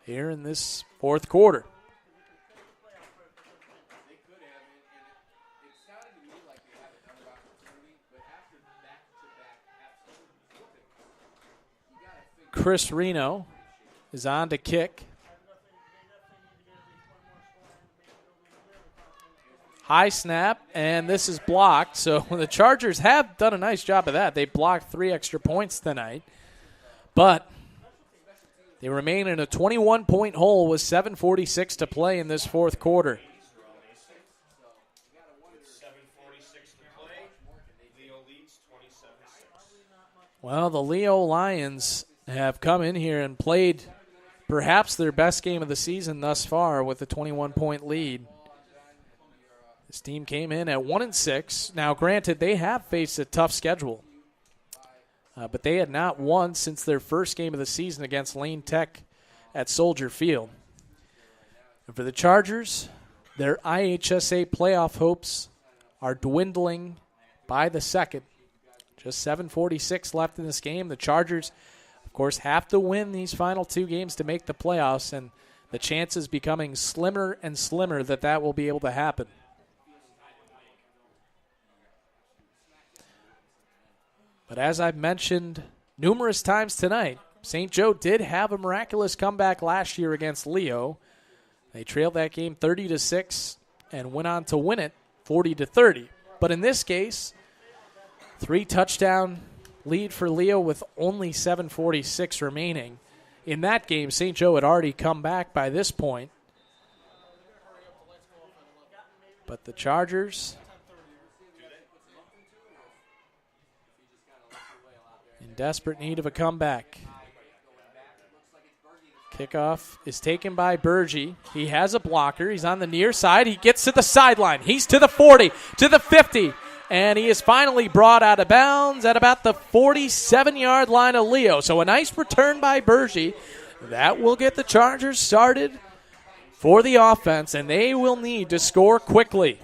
Here in this fourth quarter. Chris Reno is on to kick. High snap, and this is blocked. So the Chargers have done a nice job of that. They blocked 3 extra points tonight. But they remain in a 21-point hole with 7:46 to play in this fourth quarter. Well, the Leo Lions have come in here and played perhaps their best game of the season thus far with a 21-point lead. This team came in at 1-6. Now, granted, they have faced a tough schedule, but they had not won since their first game of the season against Lane Tech at Soldier Field. And for the Chargers, their IHSA playoff hopes are dwindling by the second. Just 7:46 left in this game. The Chargers, of course, have to win these final 2 games to make the playoffs, and the chances becoming slimmer and slimmer that will be able to happen. But as I've mentioned numerous times tonight, St. Joe did have a miraculous comeback last year against Leo. They trailed that game 30-6 and went on to win it 40-30. But in this case, 3-touchdown lead for Leo with only 7:46 remaining. In that game, St. Joe had already come back by this point. But the Chargers, in desperate need of a comeback. Kickoff is taken by Burgee. He has a blocker. He's on the near side. He gets to the sideline. He's to the 40, to the 50, and he is finally brought out of bounds at about the 47-yard line of Leo. So a nice return by Burgee. That will get the Chargers started for the offense, and they will need to score quickly.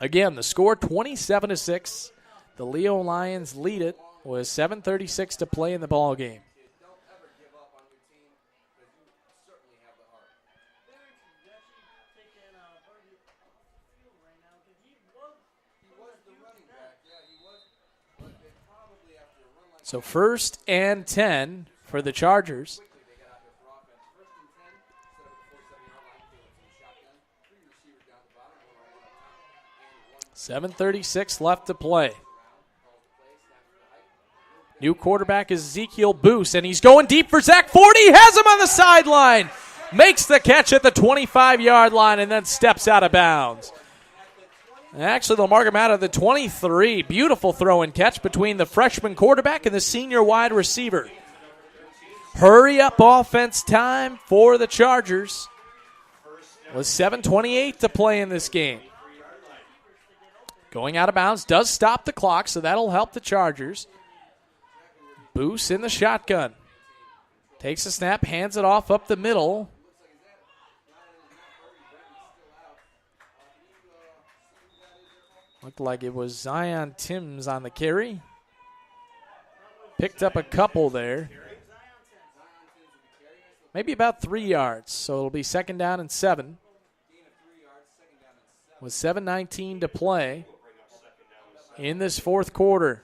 Again, the score 27-6. The Leo Lions lead it with 7:36 to play in the ball game. So 1st and 10 for the Chargers. $7:36 left to play. New quarterback is Ezekiel Boose, and he's going deep for Zach Ford. He has him on the sideline. Makes the catch at the 25-yard line and then steps out of bounds. Actually, they'll mark him out of the 23. Beautiful throw and catch between the freshman quarterback and the senior wide receiver. Hurry up offense time for the Chargers. With 7:28 to play in this game. Going out of bounds does stop the clock, so that'll help the Chargers. Boose in the shotgun. Takes a snap, hands it off up the middle. Looked like it was Zion Timms on the carry. Picked up a couple there. Maybe about 3 yards, so it'll be 2nd down and 7. With 7:19 to play in this 4th quarter.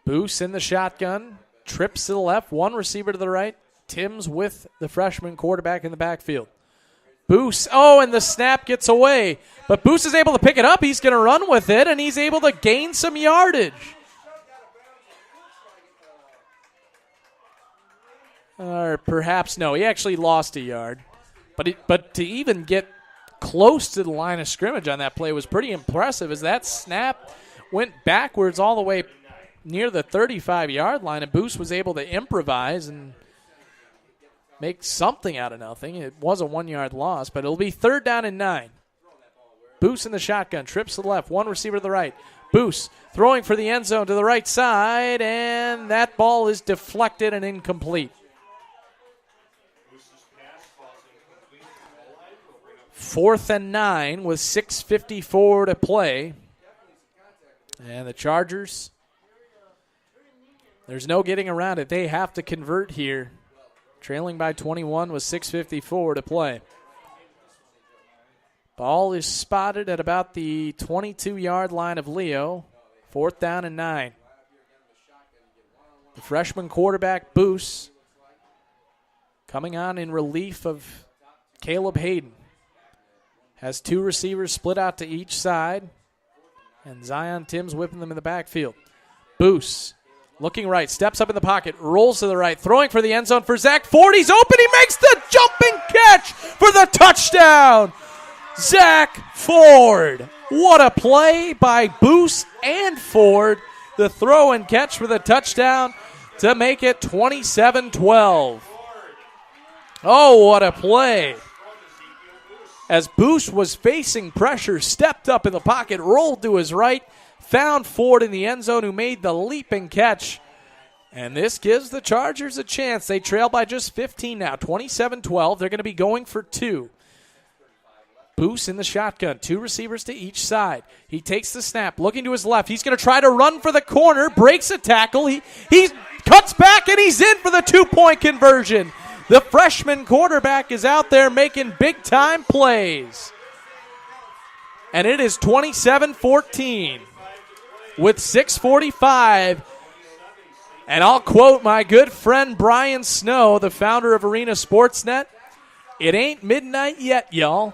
Boose in the shotgun. Trips to the left. One receiver to the right. Timms with the freshman quarterback in the backfield. Boose. Oh, and the snap gets away. But Boose is able to pick it up. He's going to run with it, and he's able to gain some yardage. Or perhaps no. He actually lost a yard. But to even get close to the line of scrimmage on that play was pretty impressive, as that snap went backwards all the way near the 35-yard line, and Boose was able to improvise and make something out of nothing. It was a 1-yard loss, but it'll be 3rd down and 9. Boose in the shotgun, trips to the left, one receiver to the right. Boose throwing for the end zone to the right side, and that ball is deflected and incomplete. 4th and 9 with 6:54 to play. And the Chargers, there's no getting around it. They have to convert here. Trailing by 21 with 6:54 to play. Ball is spotted at about the 22-yard line of Leo. 4th down and 9. The freshman quarterback, Boose, coming on in relief of Caleb Hayden. Has 2 receivers split out to each side. And Zion Timms whipping them in the backfield. Boose looking right, steps up in the pocket, rolls to the right, throwing for the end zone for Zach Ford. He's open. He makes the jumping catch for the touchdown. Zach Ford. What a play by Boose and Ford. The throw and catch for the touchdown to make it 27-12. Oh, what a play. As Boose was facing pressure, stepped up in the pocket, rolled to his right, found Ford in the end zone, who made the leaping catch. And this gives the Chargers a chance. They trail by just 15 now, 27-12. They're going to be going for 2. Boose in the shotgun, 2 receivers to each side. He takes the snap, looking to his left. He's going to try to run for the corner, breaks a tackle. He cuts back, and he's in for the 2-point conversion. The freshman quarterback is out there making big-time plays. And it is 27-14 with 6:45. And I'll quote my good friend Brian Snow, the founder of Arena Sportsnet. It ain't midnight yet, y'all.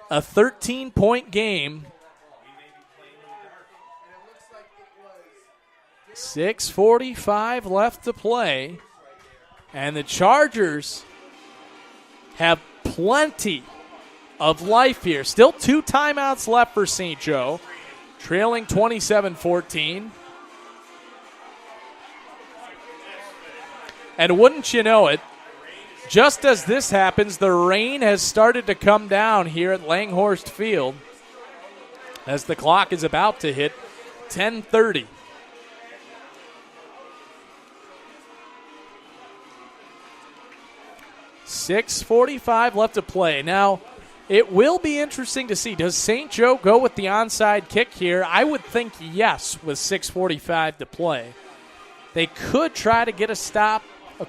A 13-point game. 6:45 left to play. And the Chargers have plenty of life here. Still 2 timeouts left for St. Joe. Trailing 27-14. And wouldn't you know it, just as this happens, the rain has started to come down here at Langhorst Field as the clock is about to hit 10:30. $6:45 left to play. Now, it will be interesting to see. Does St. Joe go with the onside kick here? I would think yes with 6:45 to play. They could try to get a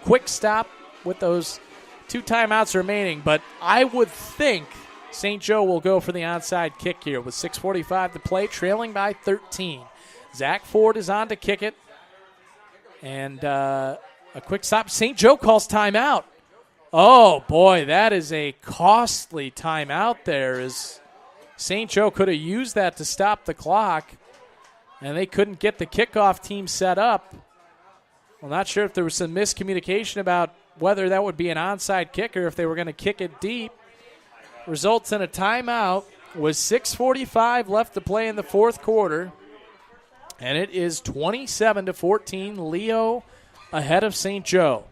quick stop with those 2 timeouts remaining, but I would think St. Joe will go for the onside kick here with 6:45 to play, trailing by 13. Zach Ford is on to kick it. And a quick stop. St. Joe calls timeout. Oh, boy, that is a costly timeout there, as St. Joe could have used that to stop the clock, and they couldn't get the kickoff team set up. Well, not sure if there was some miscommunication about whether that would be an onside kick or if they were going to kick it deep. Results in a timeout with 6:45 left to play in the fourth quarter, and it is 27-14, Leo ahead of St. Joe.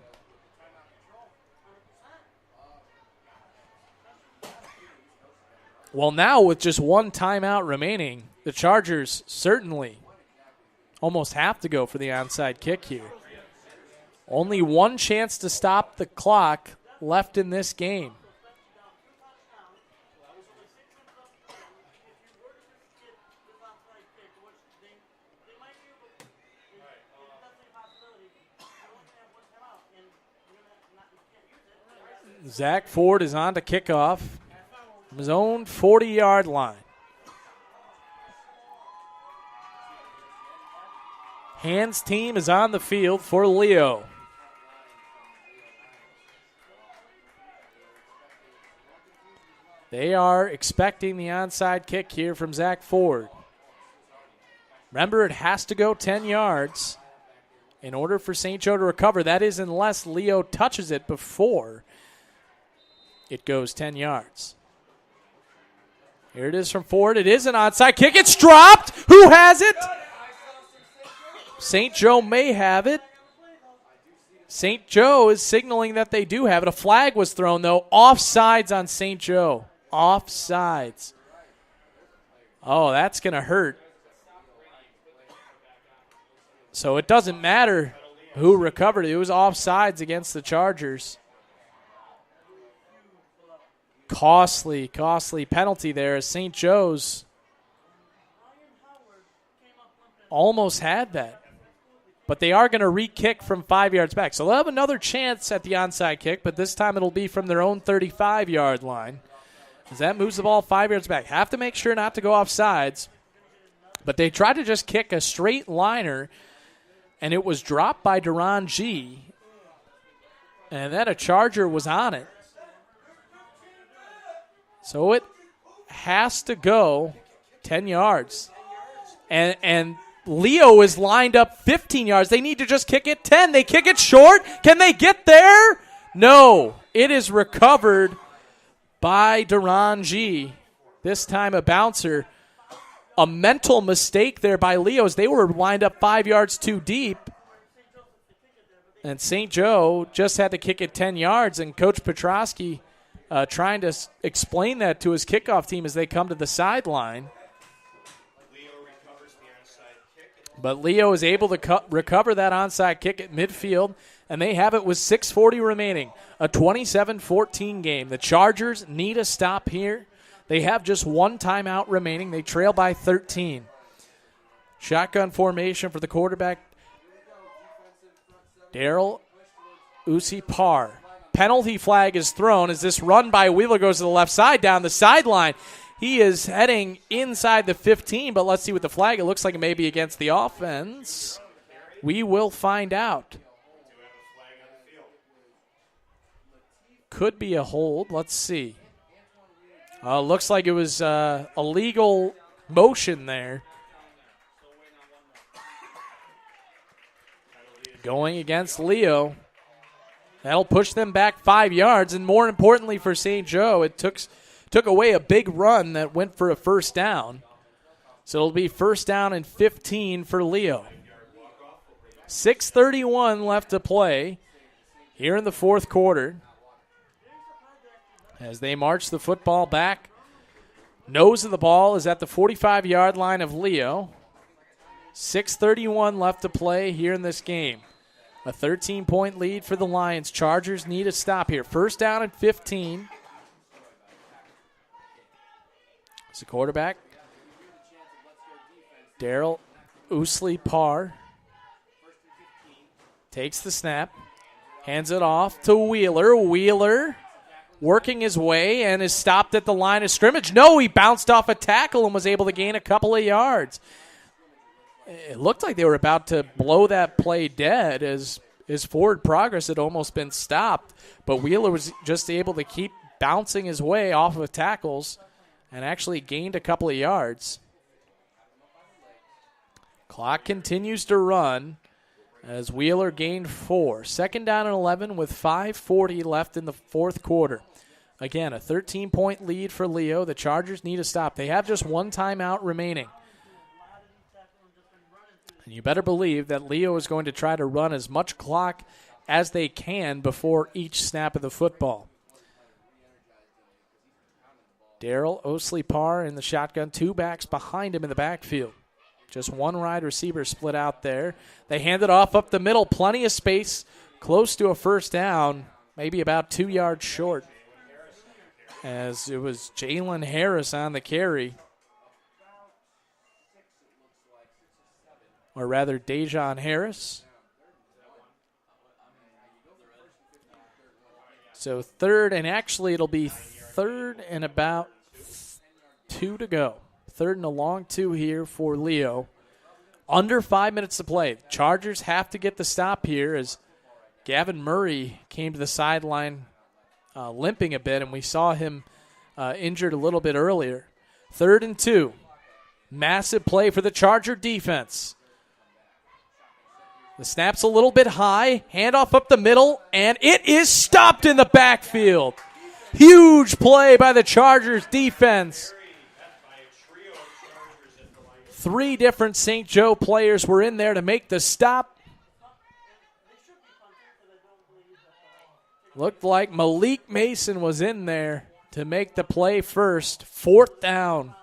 Well, now with just one timeout remaining, the Chargers certainly almost have to go for the onside kick here. Only one chance to stop the clock left in this game. Zach Ford is on to kickoff from his own 40-yard line. Hands team is on the field for Leo. They are expecting the onside kick here from Zach Ford. Remember, it has to go 10 yards in order for St. Joe to recover. That is unless Leo touches it before it goes 10 yards. Here it is from Ford. It is an onside kick. It's dropped. Who has it? St. Joe may have it. St. Joe is signaling that they do have it. A flag was thrown, though. Offsides on St. Joe. Offsides. Oh, that's going to hurt. So it doesn't matter who recovered it. It was offsides against the Chargers. Costly penalty there as St. Joe's almost had that. But they are going to re-kick from 5 yards back. So they'll have another chance at the onside kick, but this time it'll be from their own 35-yard line. As that moves the ball 5 yards back. Have to make sure not to go off sides. But they tried to just kick a straight liner, and it was dropped by Duran G. And then a Charger was on it. So it has to go 10 yards. And Leo is lined up 15 yards. They need to just kick it 10. They kick it short. Can they get there? No. It is recovered by Duran G. This time a bouncer. A mental mistake there by Leo as they were lined up 5 yards too deep. And St. Joe just had to kick it 10 yards, and Coach Petrosky trying to explain that to his kickoff team as they come to the sideline. But Leo is able to recover that onside kick at midfield, and they have it with 6:40 remaining. A 27-14 game. The Chargers need a stop here. They have just one timeout remaining. They trail by 13. Shotgun formation for the quarterback, Daryl Usi-Parr. Penalty flag is thrown as this run by Wheeler goes to the left side down the sideline. He is heading inside the 15, but let's see with the flag. It looks like it may be against the offense. We will find out. Could be a hold. Let's see. Looks like it was a legal motion there. Going against Leo. That'll push them back 5 yards, and more importantly for St. Joe, it took away a big run that went for a first down. So it'll be first down and 15 for Leo. 6:31 left to play here in the fourth quarter as they march the football back. Nose of the ball is at the 45-yard line of Leo. 6:31 left to play here in this game. A 13-point lead for the Lions. Chargers need a stop here. First down and 15. It's the quarterback, Daryl Usi-Parr. Takes the snap. Hands it off to Wheeler. Wheeler working his way and is stopped at the line of scrimmage. No, he bounced off a tackle and was able to gain a couple of yards. It looked like they were about to blow that play dead as his forward progress had almost been stopped, but Wheeler was just able to keep bouncing his way off of tackles and actually gained a couple of yards. Clock continues to run as Wheeler gained 4. Second down and 11 with 5:40 left in the fourth quarter. Again, a 13-point lead for Leo. The Chargers need a stop. They have just one timeout remaining. And you better believe that Leo is going to try to run as much clock as they can before each snap of the football. Darrell Osley-Parr in the shotgun, 2 backs behind him in the backfield. Just one wide receiver split out there. They hand it off up the middle, plenty of space, close to a first down, maybe about 2 yards short, as it was Jalen Harris on the carry. Or rather, Dejon Harris. So third, and actually it'll be third and about 2 to go. Third and a long 2 here for Leo. Under 5 minutes to play. Chargers have to get the stop here as Gavin Murray came to the sideline limping a bit, and we saw him injured a little bit earlier. Third and 2. Massive play for the Charger defense. The snap's a little bit high. Handoff up the middle, and it is stopped in the backfield. Huge play by the Chargers defense. 3 different St. Joe players were in there to make the stop. Looked like Malik Mason was in there to make the play first. 4th down.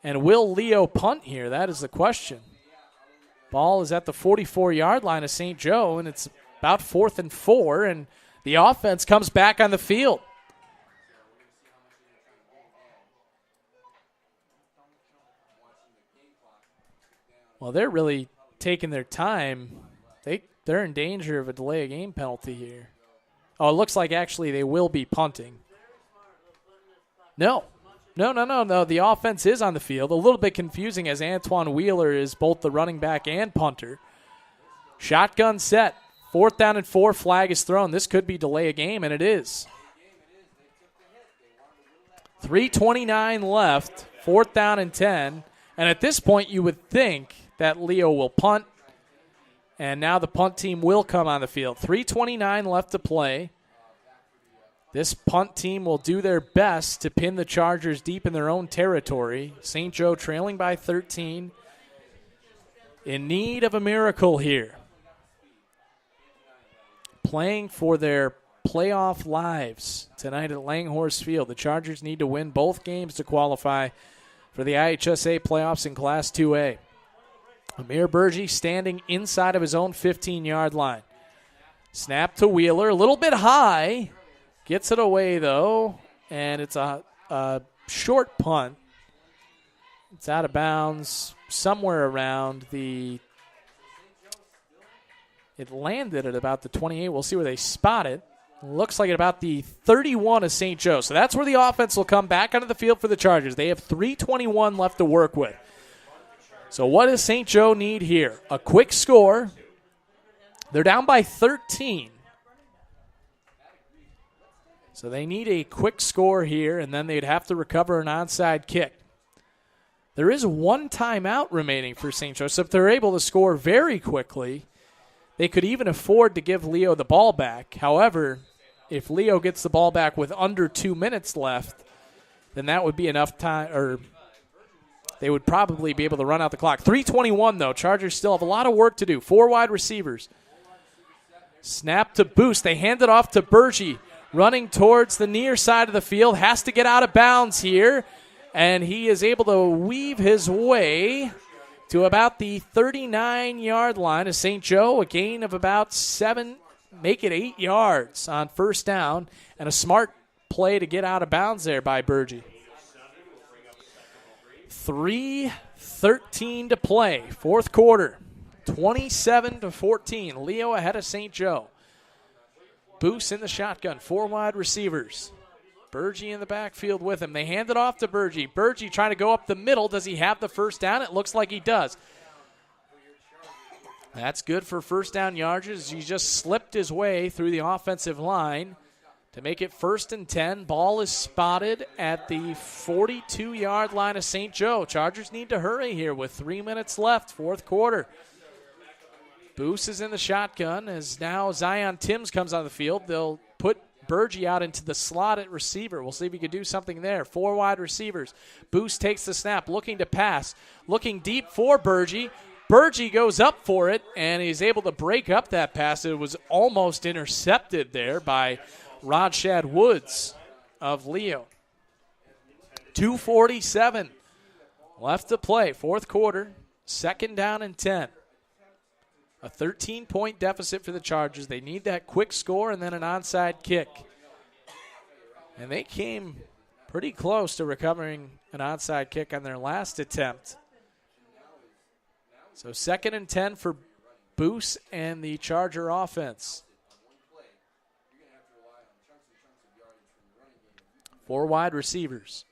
And will Leo punt here? That is the question. Ball is at the 44-yard line of St. Joe, and it's about 4th and 4, and the offense comes back on the field. Well, they're really taking their time. They're in danger of a delay of game penalty here. Oh, it looks like actually they will be punting. No. The offense is on the field. A little bit confusing as Antoine Wheeler is both the running back and punter. Shotgun set. 4th down and 4. Flag is thrown. This could be delay a game, and it is. 3:29 left. 4th down and 10. And at this point, you would think that Leo will punt. And now the punt team will come on the field. 3:29 left to play. This punt team will do their best to pin the Chargers deep in their own territory. St. Joe trailing by 13. In need of a miracle here. Playing for their playoff lives tonight at Langhorse Field. The Chargers need to win both games to qualify for the IHSA playoffs in Class 2A. Amir Burgi standing inside of his own 15-yard line. Snap to Wheeler, a little bit high. Gets it away, though, and it's a short punt. It's out of bounds somewhere around the – it landed at about the 28. We'll see where they spot it. Looks like at about the 31 of St. Joe. So that's where the offense will come back onto the field for the Chargers. They have 3:21 left to work with. So what does St. Joe need here? A quick score. They're down by 13. So they need a quick score here, and then they'd have to recover an onside kick. There is one timeout remaining for St. Joe, so if they're able to score very quickly, they could even afford to give Leo the ball back. However, if Leo gets the ball back with under 2 minutes left, then that would be enough time, or they would probably be able to run out the clock. 3:21, though. Chargers still have a lot of work to do. 4 wide receivers. Snap to Boost. They hand it off to Burgi. Running towards the near side of the field. Has to get out of bounds here. And he is able to weave his way to about the 39-yard line of St. Joe. A gain of about 7, make it 8 yards on first down. And a smart play to get out of bounds there by Burgi. 3:13 to play. Fourth quarter. 27-14. Leo ahead of St. Joe. Boos in the shotgun, 4 wide receivers. Burgee in the backfield with him. They hand it off to Burgee. Burgee trying to go up the middle. Does he have the first down? It looks like he does. That's good for first down yardage. He just slipped his way through the offensive line to make it 1st and 10. Ball is spotted at the 42-yard line of St. Joe. Chargers need to hurry here with 3 minutes left, fourth quarter. Boos is in the shotgun as now Zion Timms comes on the field. They'll put Burgee out into the slot at receiver. We'll see if he can do something there. 4 wide receivers. Boos takes the snap, looking to pass, looking deep for Burgee. Burgee goes up for it, and he's able to break up that pass. It was almost intercepted there by Rodshad Woods of Leo. 2:47 left to play, fourth quarter, 2nd down and 10. A 13-point deficit for the Chargers. They need that quick score and then an onside kick. And they came pretty close to recovering an onside kick on their last attempt. So 2nd and 10 for Boos and the Charger offense. 4 wide receivers.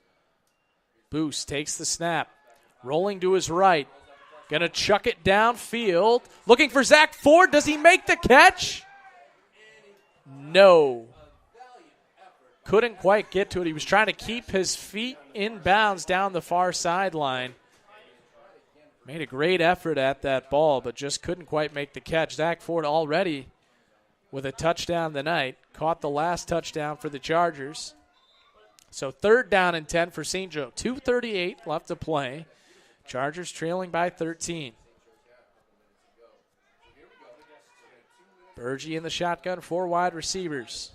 Boos takes the snap. Rolling to his right. Going to chuck it downfield. Looking for Zach Ford. Does he make the catch? No. Couldn't quite get to it. He was trying to keep his feet in bounds down the far sideline. Made a great effort at that ball, but just couldn't quite make the catch. Zach Ford already with a touchdown tonight. Caught the last touchdown for the Chargers. So 3rd down and 10 for St. Joe. 2:38 left to play. Chargers trailing by 13. Burgee in the shotgun, 4 wide receivers.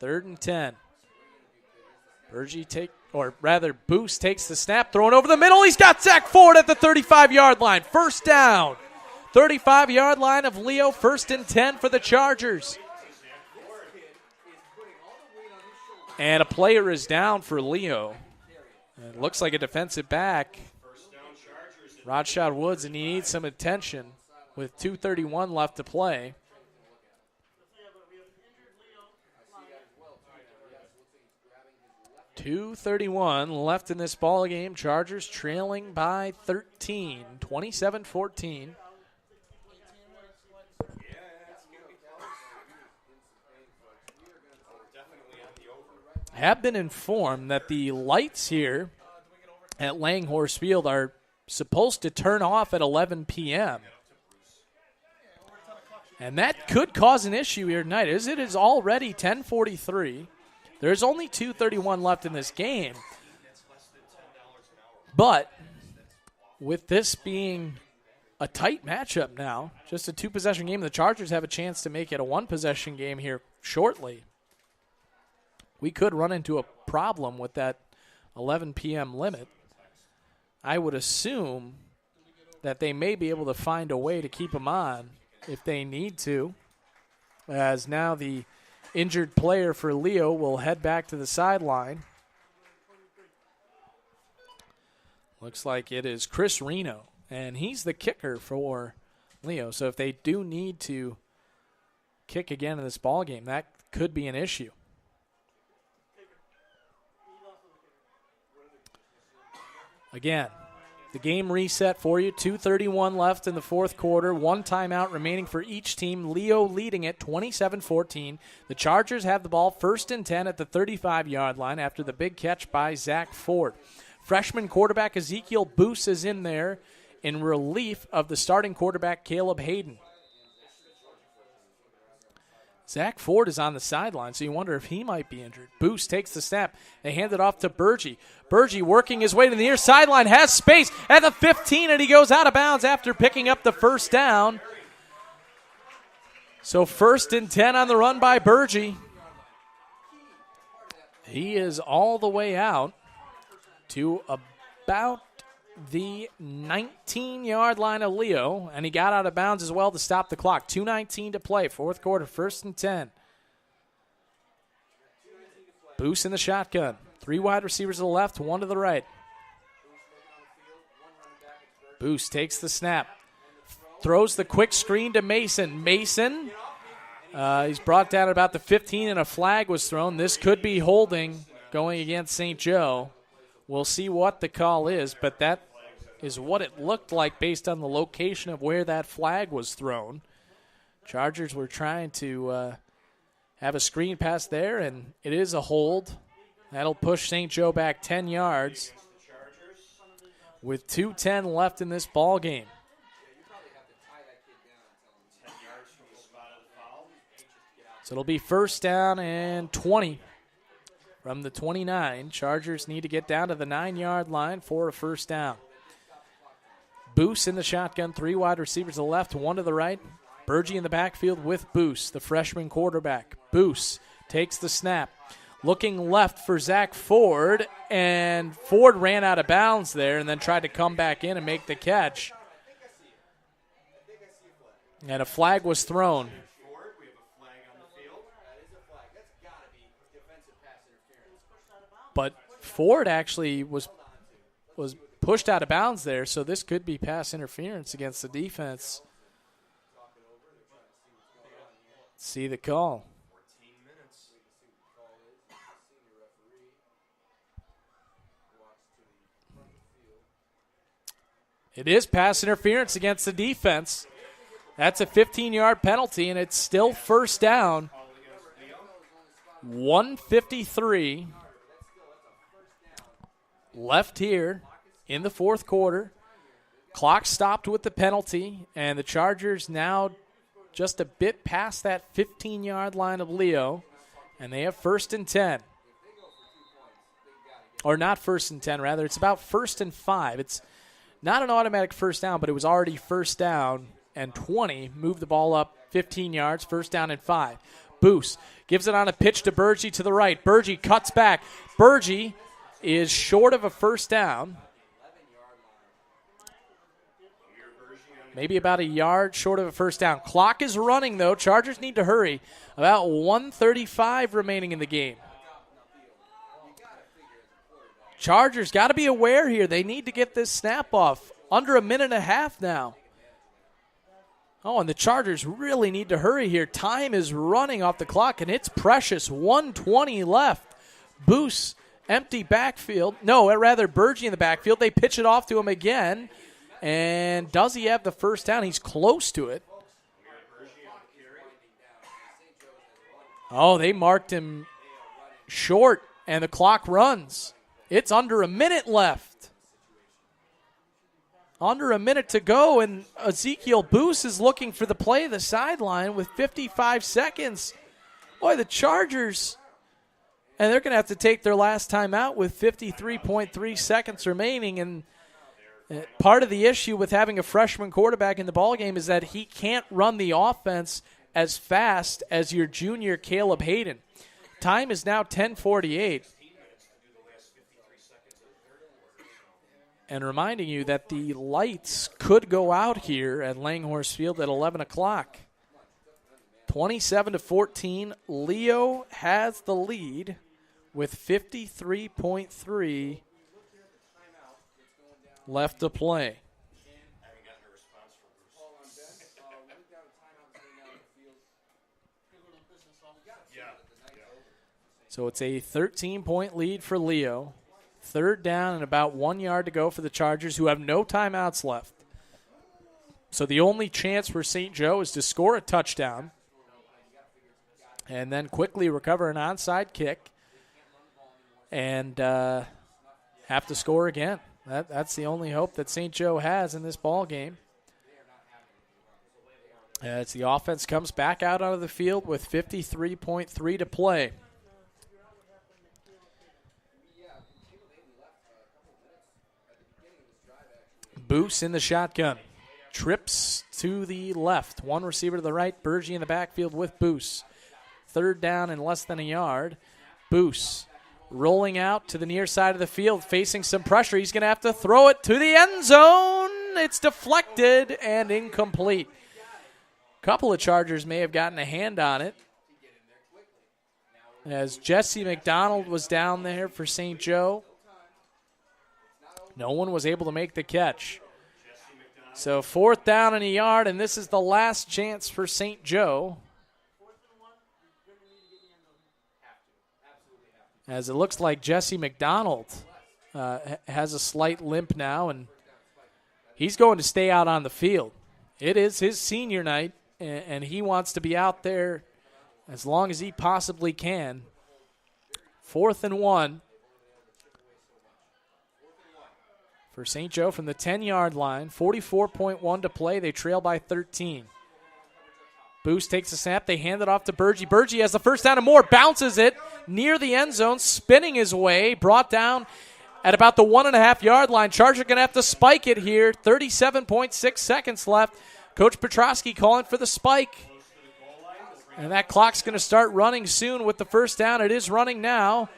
3rd and 10. Boos takes the snap, throwing over the middle. He's got Zach Ford at the 35-yard line. 1st down. 35-yard line of Leo, 1st and 10 for the Chargers. And a player is down for Leo. It looks like a defensive back, Rodshad Woods, and he needs some attention with 2:31 left to play. .231 left in this ball game. Chargers trailing by 13, 27-14. Have been informed that the lights here at Langhorse Field are supposed to turn off at 11 p.m. And that could cause an issue here tonight, as it is already 10:43. There's only 2:31 left in this game. But with this being a tight matchup now, just a 2-possession game, the Chargers have a chance to make it a 1-possession game here shortly. We could run into a problem with that 11 p.m. limit. I would assume that they may be able to find a way to keep them on if they need to, as now the injured player for Leo will head back to the sideline. Looks like it is Chris Reno, and he's the kicker for Leo. So if they do need to kick again in this ballgame, that could be an issue. Again, the game reset for you. 2:31 left in the fourth quarter. 1 timeout remaining for each team. Leo leading it 27-14. The Chargers have the ball 1st and 10 at the 35-yard line after the big catch by Zach Ford. Freshman quarterback Ezekiel Boos is in there in relief of the starting quarterback Caleb Hayden. Zach Ford is on the sideline, so you wonder if he might be injured. Boos takes the snap. They hand it off to Burgee. Burgee working his way to the near sideline, has space at the 15, and he goes out of bounds after picking up the 1st down. So 1st and 10 on the run by Burgee. He is all the way out to about the 19-yard line of Leo, and he got out of bounds as well to stop the clock. 2:19 to play, fourth quarter, 1st and 10. Boos in the shotgun. 3 wide receivers to the left, 1 to the right. Boos takes the snap. Throws the quick screen to Mason. Mason He's brought down at about the 15, and a flag was thrown. This could be holding going against St. Joe. We'll see what the call is, but that is what it looked like based on the location of where that flag was thrown. Chargers were trying to have a screen pass there, and it is a hold. That'll push St. Joe back 10 yards with 2:10 left in this ball game. So it'll be first down and 20 from the 29. Chargers need to get down to the 9-yard line for a first down. Boose in the shotgun, 3 wide receivers to the left, 1 to the right. Burgee in the backfield with Boose, the freshman quarterback. Boose takes the snap. Looking left for Zach Ford, and Ford ran out of bounds there and then tried to come back in and make the catch. And a flag was thrown. But Ford actually was pushed out of bounds there, so this could be pass interference against the defense. See the call. It is pass interference against the defense. That's a 15-yard penalty, and it's still first down. 1:53 left here in the fourth quarter. Clock stopped with the penalty, and the Chargers now just a bit past that 15-yard line of Leo, and they have first and 10. Or not first and 10, rather. It's about first and 5. It's not an automatic first down, but it was already first down and 20. Move the ball up 15 yards, first down and 5. Boose gives it on a pitch to Burgee to the right. Burgee cuts back. Burgee is short of a first down. Maybe about a yard short of a first down. Clock is running, though. Chargers need to hurry. About 1:35 remaining in the game. Chargers got to be aware here. They need to get this snap off. Under a minute and a half now. Oh, and the Chargers really need to hurry here. Time is running off the clock, and it's precious. 1:20 left. Boose, empty backfield. No, rather Burgee in the backfield. They pitch it off to him again. And does he have the first down? He's close to it. Oh, they marked him short, and the clock runs. It's under a minute left. Under a minute to go, and Ezekiel Boose is looking for the play of the sideline with 55 seconds. Boy, the Chargers, and they're going to have to take their last time out with 53.3 seconds remaining, and part of the issue with having a freshman quarterback in the ballgame is that he can't run the offense as fast as your junior Caleb Hayden. Time is now 10:48. And reminding you that the lights could go out here at Langhorse Field at 11 o'clock. 27-14, Leo has the lead with 53.3 left to play. So it's a 13-point lead for Leo. Third down and about 1 yard to go for the Chargers, who have no timeouts left. So the only chance for St. Joe is to score a touchdown and then quickly recover an onside kick and have to score again. That's the only hope that St. Joe has in this ball game. As the offense comes back out onto the field with 53.3 to play. Boose in the shotgun. Trips to the left. One receiver to the right. Burgee in the backfield with Boose. Third down and less than a yard. Boose rolling out to the near side of the field, facing some pressure. He's going to have to throw it to the end zone. It's deflected and incomplete. A couple of Chargers may have gotten a hand on it, as Jesse McDonald was down there for St. Joe. No one was able to make the catch. So fourth down and a yard, and this is the last chance for St. Joe. as it looks like Jesse McDonald has a slight limp now, and he's going to stay out on the field. It is his senior night, and he wants to be out there as long as he possibly can. 4th and 1 for St. Joe from the 10-yard line. 44.1 to play. They trail by 13. Boost takes the snap. They hand it off to Burgee. Burgee has the first down and more. Bounces it near the end zone, spinning his way. Brought down at about the 1.5-yard line. Chargers are going to have to spike it here. 37.6 seconds left. Coach Petrosky calling for the spike. And that clock's going to start running soon with the first down. It is running now.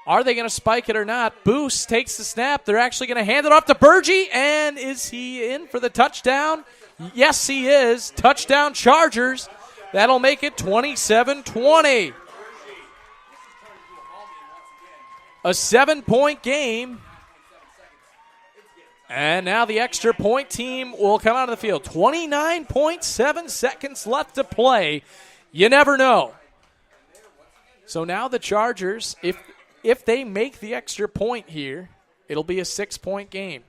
Are they going to spike it or not? Boost takes the snap. They're actually going to hand it off to Burgee. And is he in for the touchdown? Yes, he is. Touchdown Chargers. That'll make it 27-20. A 7-point game. And now the extra point team will come out of the field. 29.7 seconds left to play. You never know. So now the Chargers, if they make the extra point here, it'll be a 6-point game.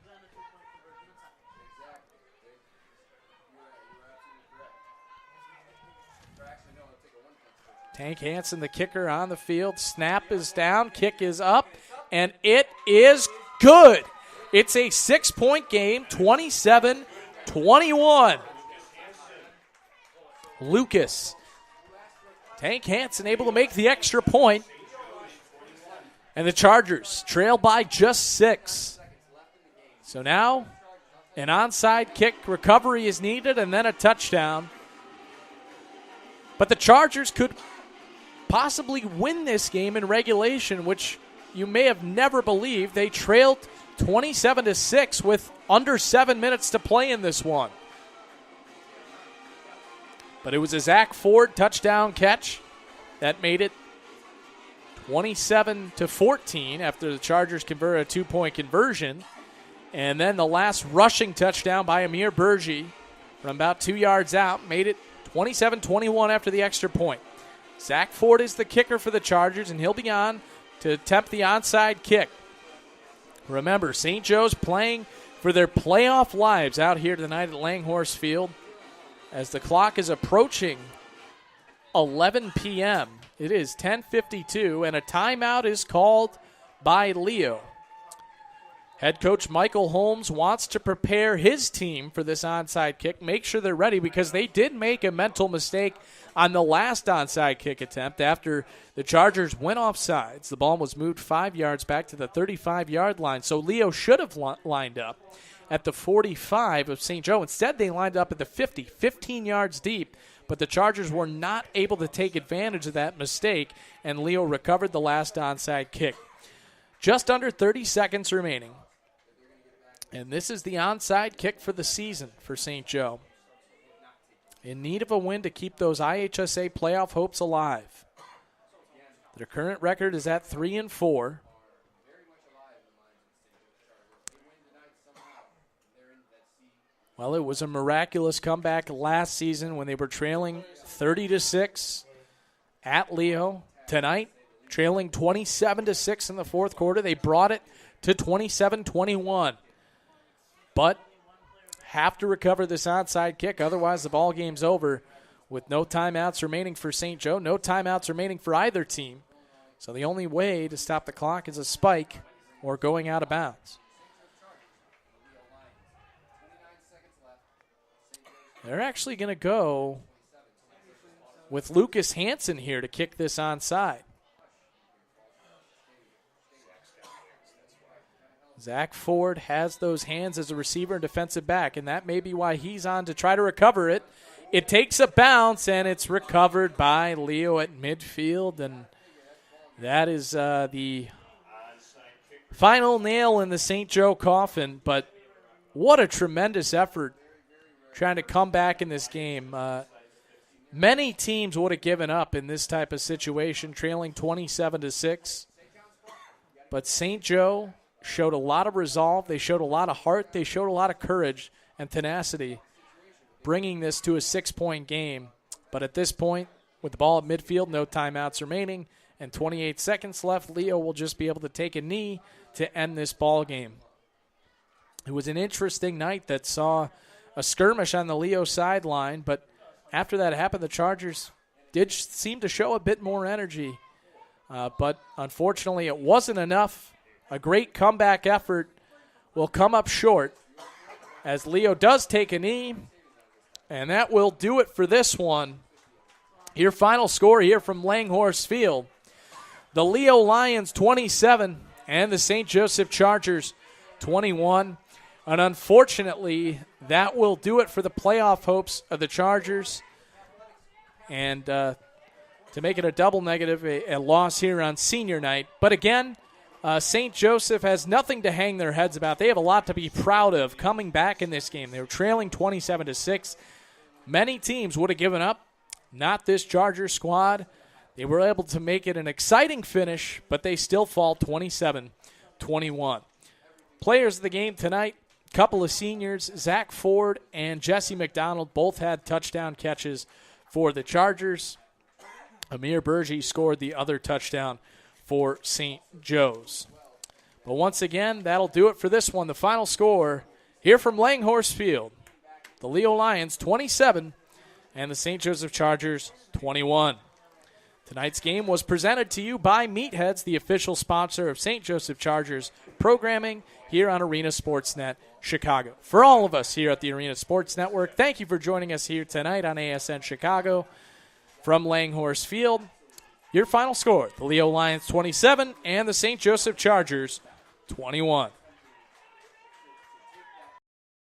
Tank Hansen, the kicker, on the field. Snap is down, kick is up, and it is good. It's a 6-point game, 27-21. Lucas. Tank Hansen able to make the extra point. And the Chargers trail by just 6. So now an onside kick recovery is needed and then a touchdown. But the Chargers could possibly win this game in regulation, which you may have never believed. They trailed 27-6 with under 7 minutes to play in this one. But it was a Zach Ford touchdown catch that made it 27-14 after the Chargers converted a 2-point conversion. And then the last rushing touchdown by Amir Burgee from about 2 yards out made it 27-21 after the extra point. Zach Ford is the kicker for the Chargers, and he'll be on to attempt the onside kick. Remember, St. Joe's playing for their playoff lives out here tonight at Langhorse Field as the clock is approaching 11 p.m. It is 10:52, and a timeout is called by Leo. Head coach Michael Holmes wants to prepare his team for this onside kick, make sure they're ready, because they did make a mental mistake on the last onside kick attempt after the Chargers went off sides. The ball was moved 5 yards back to the 35-yard line, so Leo should have lined up at the 45 of St. Joe. Instead, they lined up at the 50, 15 yards deep, but the Chargers were not able to take advantage of that mistake, and Leo recovered the last onside kick. Just under 30 seconds remaining. And this is the onside kick for the season for St. Joe. In need of a win to keep those IHSA playoff hopes alive. Their current record is at 3-4. Well, it was a miraculous comeback last season when they were trailing 30-6 at Leo. Tonight, trailing 27-6 in the fourth quarter. They brought it to 27-21. But have to recover this onside kick, otherwise the ball game's over with no timeouts remaining for St. Joe, no timeouts remaining for either team. So the only way to stop the clock is a spike or going out of bounds. They're actually going to go with Lucas Hansen here to kick this onside. Zach Ford has those hands as a receiver and defensive back, and that may be why he's on to try to recover it. It takes a bounce, and it's recovered by Leo at midfield, and that is the final nail in the St. Joe coffin. But what a tremendous effort trying to come back in this game. Many teams would have given up in this type of situation, trailing 27-6. But St. Joe showed a lot of resolve. They showed a lot of heart. They showed a lot of courage and tenacity, bringing this to a 6-point game. But at this point, with the ball at midfield, no timeouts remaining, and 28 seconds left. Leo will just be able to take a knee to end this ball game. It was an interesting night that saw a skirmish on the Leo sideline, but after that happened, the Chargers did seem to show a bit more energy. But unfortunately, it wasn't enough. A great comeback effort will come up short as Leo does take a knee, and that will do it for this one. Your final score here from Langhorse Field. The Leo Lions 27 and the St. Joseph Chargers 21. And unfortunately, that will do it for the playoff hopes of the Chargers. And to make it a double negative, a loss here on senior night. But again, St. Joseph has nothing to hang their heads about. They have a lot to be proud of coming back in this game. They were trailing 27-6. Many teams would have given up. Not this Chargers squad. They were able to make it an exciting finish, but they still fall 27-21. Players of the game tonight, couple of seniors, Zach Ford and Jesse McDonald, both had touchdown catches for the Chargers. Amir Berge scored the other touchdown for St. Joe's. But once again, that'll do it for this one. The final score here from Langhorse Field. The Leo Lions 27 and the St. Joseph Chargers 21. Tonight's game was presented to you by Meatheads, the official sponsor of St. Joseph Chargers programming here on Arena Sportsnet Chicago. For all of us here at the Arena Sports Network, thank you for joining us here tonight on ASN Chicago. From Langhorse Field, your final score, the Leo Lions 27 and the St. Joseph Chargers 21.